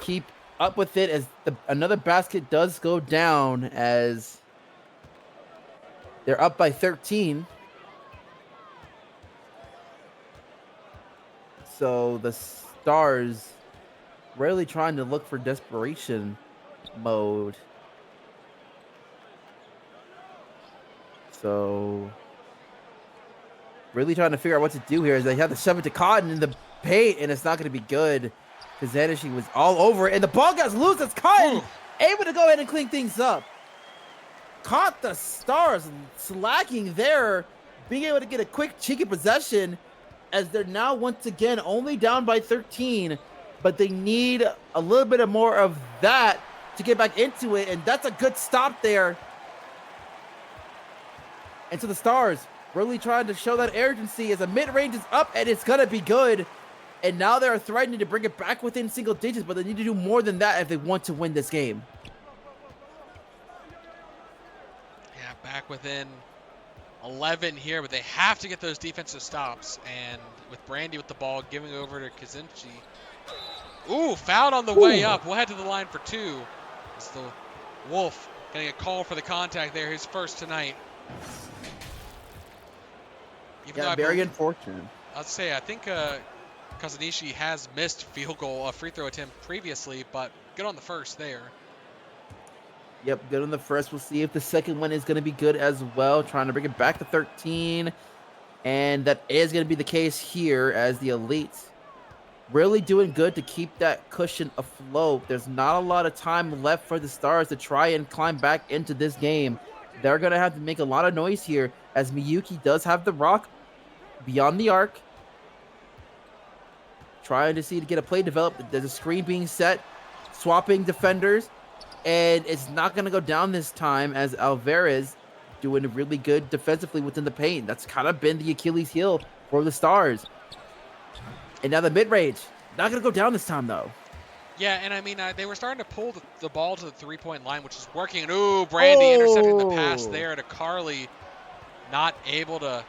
Speaker 1: keep up with it, as another basket does go down, as they're up by 13. So the Stars really trying to look for desperation mode. So really trying to figure out what to do here, as they have to shove it to Cotton in the paint, and it's not going to be good because Zanishi was all over it, and the ball gets loose. It's Cotton able to go ahead and clean things up. Caught the Stars slacking there, being able to get a quick cheeky possession, as they're now once again only down by 13, but they need a little bit more of that to get back into it, and that's a good stop there. And so the Stars really trying to show that urgency, as a mid-range is up, and it's going to be good. And now they're threatening to bring it back within single digits, but they need to do more than that if they want to win this game.
Speaker 2: Yeah, back within 11 here, but they have to get those defensive stops. And with Brandy with the ball, giving over to Kazinchi. Ooh, fouled on the way up. We'll head to the line for two. It's the Wolf getting a call for the contact there, his first tonight.
Speaker 1: Yeah, very unfortunate.
Speaker 2: I'd say, I think Kazanishi has missed free throw attempt previously, but good on the first there.
Speaker 1: Yep, good on the first. We'll see if the second one is going to be good as well. Trying to bring it back to 13. And that is going to be the case here, as the Elites really doing good to keep that cushion afloat. There's not a lot of time left for the Stars to try and climb back into this game. They're going to have to make a lot of noise here, as Miyuki does have the rock beyond the arc. Trying to see to get a play developed. There's a screen being set, swapping defenders, and it's not going to go down this time, as Alvarez doing really good defensively within the paint. That's kind of been the Achilles heel for the Stars. And now the mid-range, not going to go down this time, though.
Speaker 2: Yeah, and I mean, they were starting to pull the ball to the three-point line, which is working. And ooh, Brandy intercepting the pass there to Carly. Not able to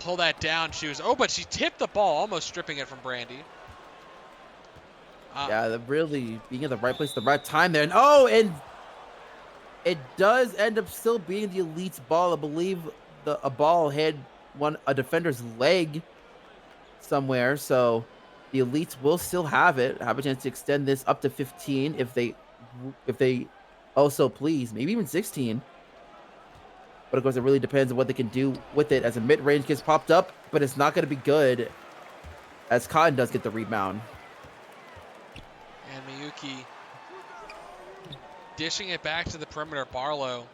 Speaker 2: pull that down. But she tipped the ball, almost stripping it from Brandy.
Speaker 1: Yeah, really being in the right place at the right time there. And it does end up still being the Elite's ball. I believe a ball hit a defender's leg, somewhere, so the elites will still have it, have a chance to extend this up to 15 if they also please, maybe even 16. But of course, it really depends on what they can do with it as a mid-range gets popped up, but it's not going to be good as Cotton does get the rebound.
Speaker 2: And Miyuki dishing it back to the perimeter. Barlow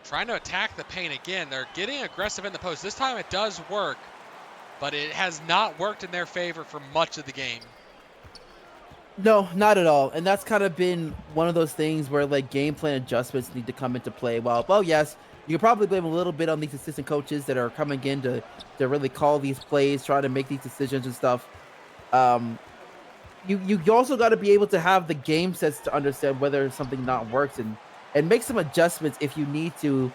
Speaker 2: trying to attack the paint again. They're getting aggressive in the post. This time it does work, but it has not worked in their favor for much of the game.
Speaker 1: No, not at all. And that's kind of been one of those things where like game plan adjustments need to come into play. Well, yes, you can probably blame a little bit on these assistant coaches that are coming in to really call these plays, try to make these decisions and stuff. You also got to be able to have the game sets to understand whether something not works and make some adjustments if you need to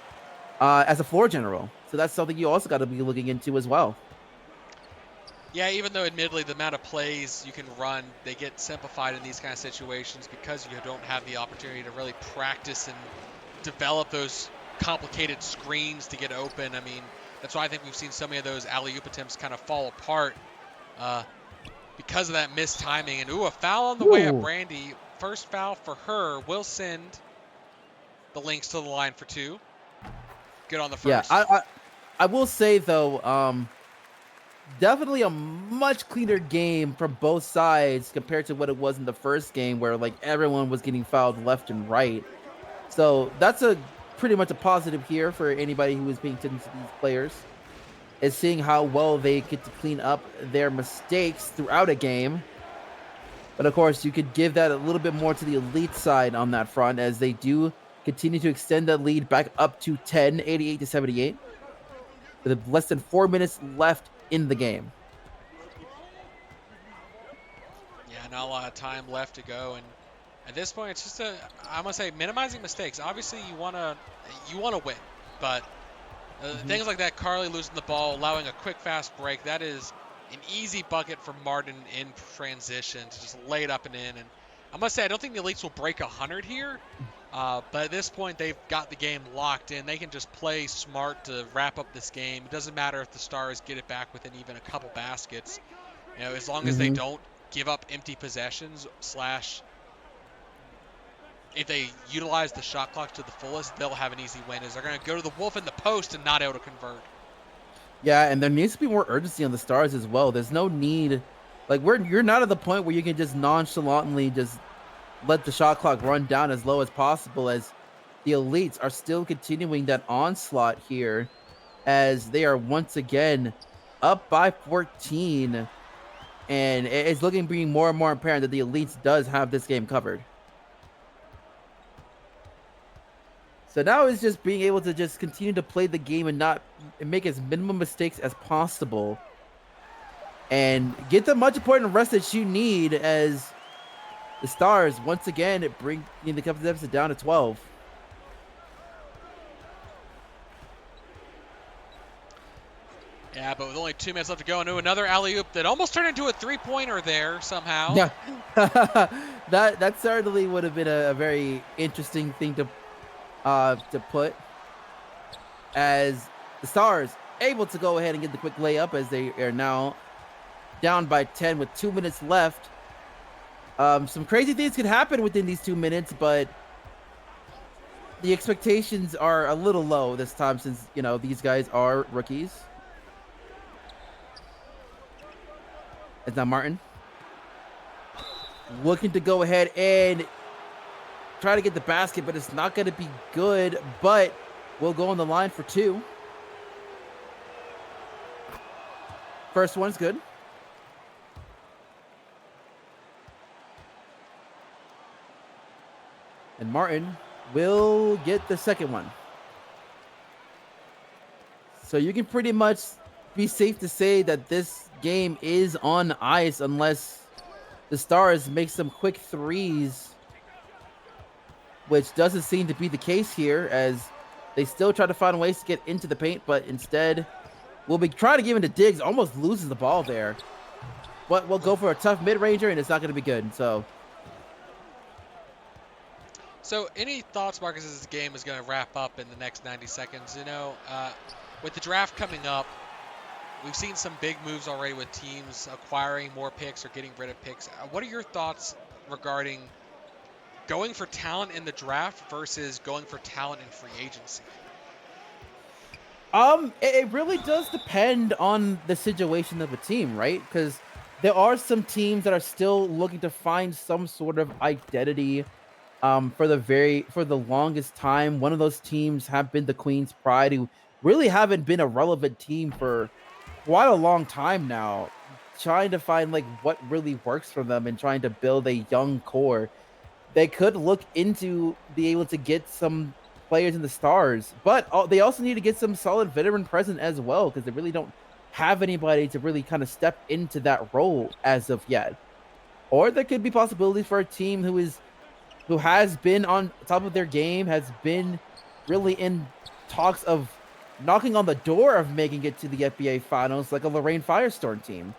Speaker 1: as a floor general. So that's something you also got to be looking into as well.
Speaker 2: Yeah, even though admittedly the amount of plays you can run, they get simplified in these kind of situations because you don't have the opportunity to really practice and develop those complicated screens to get open. I mean, that's why I think we've seen so many of those alley-oop attempts kind of fall apart because of that missed timing. And a foul on the way up, Brandy. First foul for her will send the Lynx to the line for 2. Good on the first.
Speaker 1: Yeah, I will say though, definitely a much cleaner game from both sides compared to what it was in the first game where like everyone was getting fouled left and right. So that's a pretty much a positive here for anybody who is paying attention to these players, is seeing how well they get to clean up their mistakes throughout a game. But of course, you could give that a little bit more to the elite side on that front as they do continue to extend that lead back up to 10, 88-78. With less than 4 minutes left in the game.
Speaker 2: Yeah, not a lot of time left to go, and at this point, it's just I'm gonna say minimizing mistakes. Obviously, you wanna win, but things like that, Carly losing the ball, allowing a quick fast break, that is an easy bucket for Martin in transition to just lay it up and in. And I'm gonna say I don't think the Elites will break 100 here. But at this point, they've got the game locked in. They can just play smart to wrap up this game. It doesn't matter if the Stars get it back within even a couple baskets. You know, as long as they don't give up empty possessions / if they utilize the shot clock to the fullest, they'll have an easy win. As they're going to go to the Wolf in the post and not able to convert.
Speaker 1: Yeah, and there needs to be more urgency on the Stars as well. There's no need, like you're not at the point where you can just nonchalantly just let the shot clock run down as low as possible, as the Elites are still continuing that onslaught here as they are once again up by 14, and it's looking being more and more apparent that the Elites does have this game covered. So now it's just being able to just continue to play the game and not make as minimum mistakes as possible and get the much important rest that you need as the Stars, once again, bring the Cup deficit down to 12.
Speaker 2: Yeah, but with only 2 minutes left to go, into another alley-oop that almost turned into a three-pointer there somehow.
Speaker 1: Yeah, that certainly would have been a very interesting thing to put, as the Stars able to go ahead and get the quick layup as they are now down by 10 with 2 minutes left. Some crazy things could happen within these 2 minutes, but the expectations are a little low this time since, you know, these guys are rookies. It's now Martin looking to go ahead and try to get the basket, but it's not going to be good, but we'll go on the line for 2. First one's good. And Martin will get the second one. So you can pretty much be safe to say that this game is on ice unless the Stars make some quick threes, which doesn't seem to be the case here as they still try to find ways to get into the paint, but instead will be trying to give him to Diggs, almost loses the ball there. But we'll go for a tough mid-ranger, and it's not going to be good.
Speaker 2: So any thoughts, Marcus, as this game is going to wrap up in the next 90 seconds? You know, with the draft coming up, we've seen some big moves already with teams acquiring more picks or getting rid of picks. What are your thoughts regarding going for talent in the draft versus going for talent in free agency?
Speaker 1: It really does depend on the situation of a team, right? Because there are some teams that are still looking to find some sort of identity. For the longest time, one of those teams have been the Queen's Pride, who really haven't been a relevant team for quite a long time now. Trying to find like what really works for them and trying to build a young core, they could look into be able to get some players in the stars, but they also need to get some solid veteran present as well because they really don't have anybody to really kind of step into that role as of yet. Or there could be possibilities for a team who has been on top of their game, has been really in talks of knocking on the door of making it to the FBA finals, like a Lorraine Firestorm team.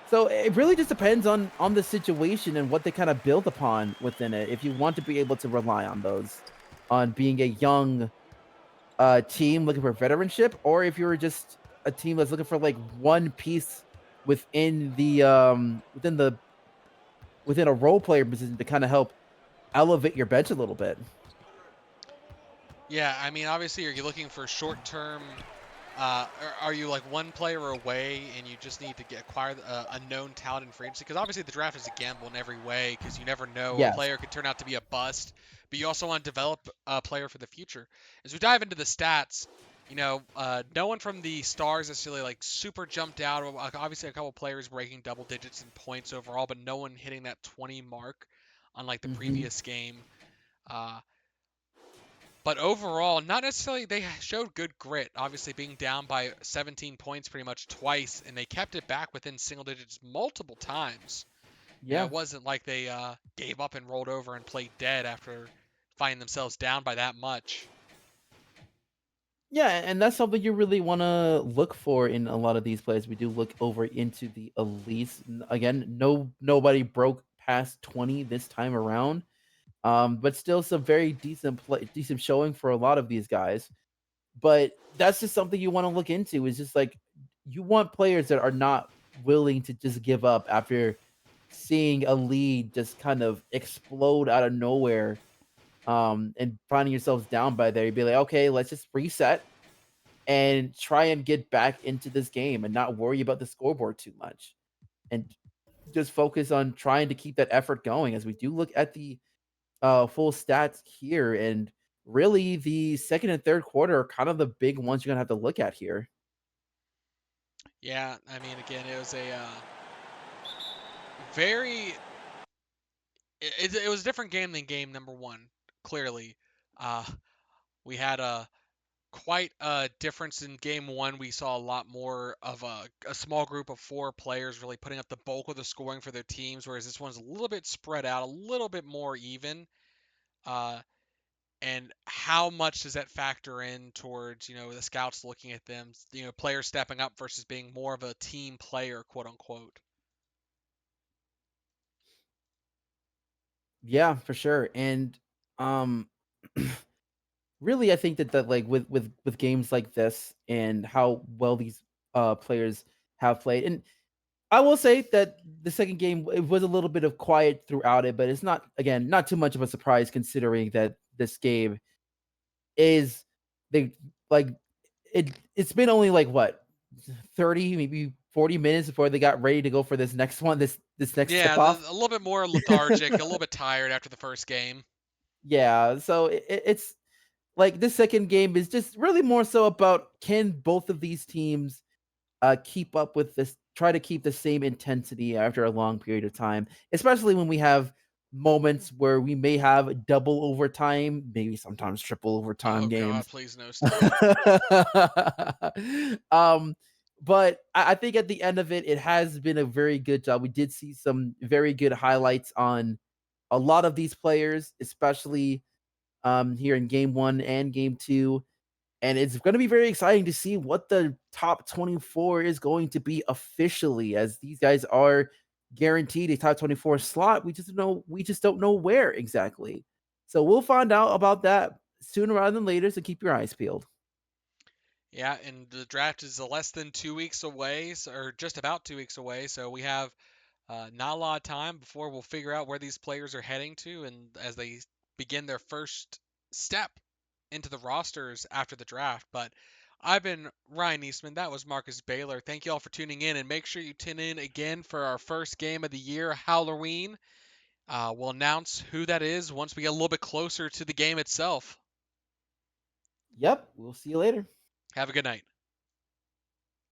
Speaker 1: So it really just depends on the situation and what they kind of build upon within it. If you want to be able to rely on those, on being a young team looking for veteranship, or if you're just a team that's looking for like one piece within within a role player position to kind of help elevate your bench a little bit.
Speaker 2: Yeah, I mean, obviously, are you looking for short term? Are you like one player away and you just need to acquire a known talent in free agency? Because obviously the draft is a gamble in every way because you never know. A
Speaker 1: Yes.
Speaker 2: player could turn out to be a bust, but you also want to develop a player for the future. As we dive into the stats, no one from the stars necessarily like super jumped out. Obviously, a couple players breaking double digits in points overall, but no one hitting that 20 mark unlike the
Speaker 1: Hmm.
Speaker 2: previous game. Uh, but overall, not necessarily. They showed good grit. Obviously, being down by 17 points pretty much twice, and they kept it back within single digits multiple times.
Speaker 1: Yeah.
Speaker 2: It wasn't like they gave up and rolled over and played dead after finding themselves down by that much.
Speaker 1: Yeah, and that's something you really want to look for in a lot of these plays. We do look over into the elites. Again, nobody broke past 20 this time around. But still some very decent showing for a lot of these guys. But that's just something you want to look into is just like you want players that are not willing to just give up after seeing a lead just kind of explode out of nowhere and finding yourselves down by there. You'd be like, okay, let's just reset and try and get back into this game and not worry about the scoreboard too much and just focus on trying to keep that effort going as we do look at the full stats here. And really, the second and third quarter are kind of the big ones you're gonna have to look at here.
Speaker 2: Yeah, I mean, again, it was a very. It was a different game than game number one. Clearly, uh, we had quite a difference in game one. We saw a lot more of a small group of four players really putting up the bulk of the scoring for their teams, whereas this one's a little bit spread out, a little bit more even. Uh, and how much does that factor in towards the scouts looking at them, players stepping up versus being more of a team player, quote unquote?
Speaker 1: Yeah, for sure. And um really I think that like with games like this and how well these players have played. And I will say that the second game it was a little bit of quiet throughout it, but it's not again not too much of a surprise considering that this game is they like it's been only like what 30 maybe 40 minutes before they got ready to go for this next one this next
Speaker 2: Yeah,
Speaker 1: tip off.
Speaker 2: a little bit more lethargic, a little bit tired after the first game.
Speaker 1: Yeah, so it's like this second game is just really more so about can both of these teams keep up with this, try to keep the same intensity after a long period of time, especially when we have moments where we may have double overtime, maybe sometimes triple overtime
Speaker 2: Oh God,
Speaker 1: games.
Speaker 2: please no, stop.
Speaker 1: um, but I think at the end of it, it has been a very good job. We did see some very good highlights on a lot of these players, especially here in game one and game two. And it's going to be very exciting to see what the top 24 is going to be officially, as these guys are guaranteed a top 24 slot. We just don't know where exactly. So we'll find out about that sooner rather than later. So keep your eyes peeled.
Speaker 2: Yeah, and the draft is less than 2 weeks away, or just about 2 weeks away. So we have not a lot of time before we'll figure out where these players are heading to, and as they begin their first step into the rosters after the draft. But I've been Ryan Eastman. That was Marcus Baylor. Thank you all for tuning in, and make sure you tune in again for our first game of the year, Halloween. We'll announce who that is once we get a little bit closer to the game itself.
Speaker 1: Yep. We'll see you later.
Speaker 2: Have a good night.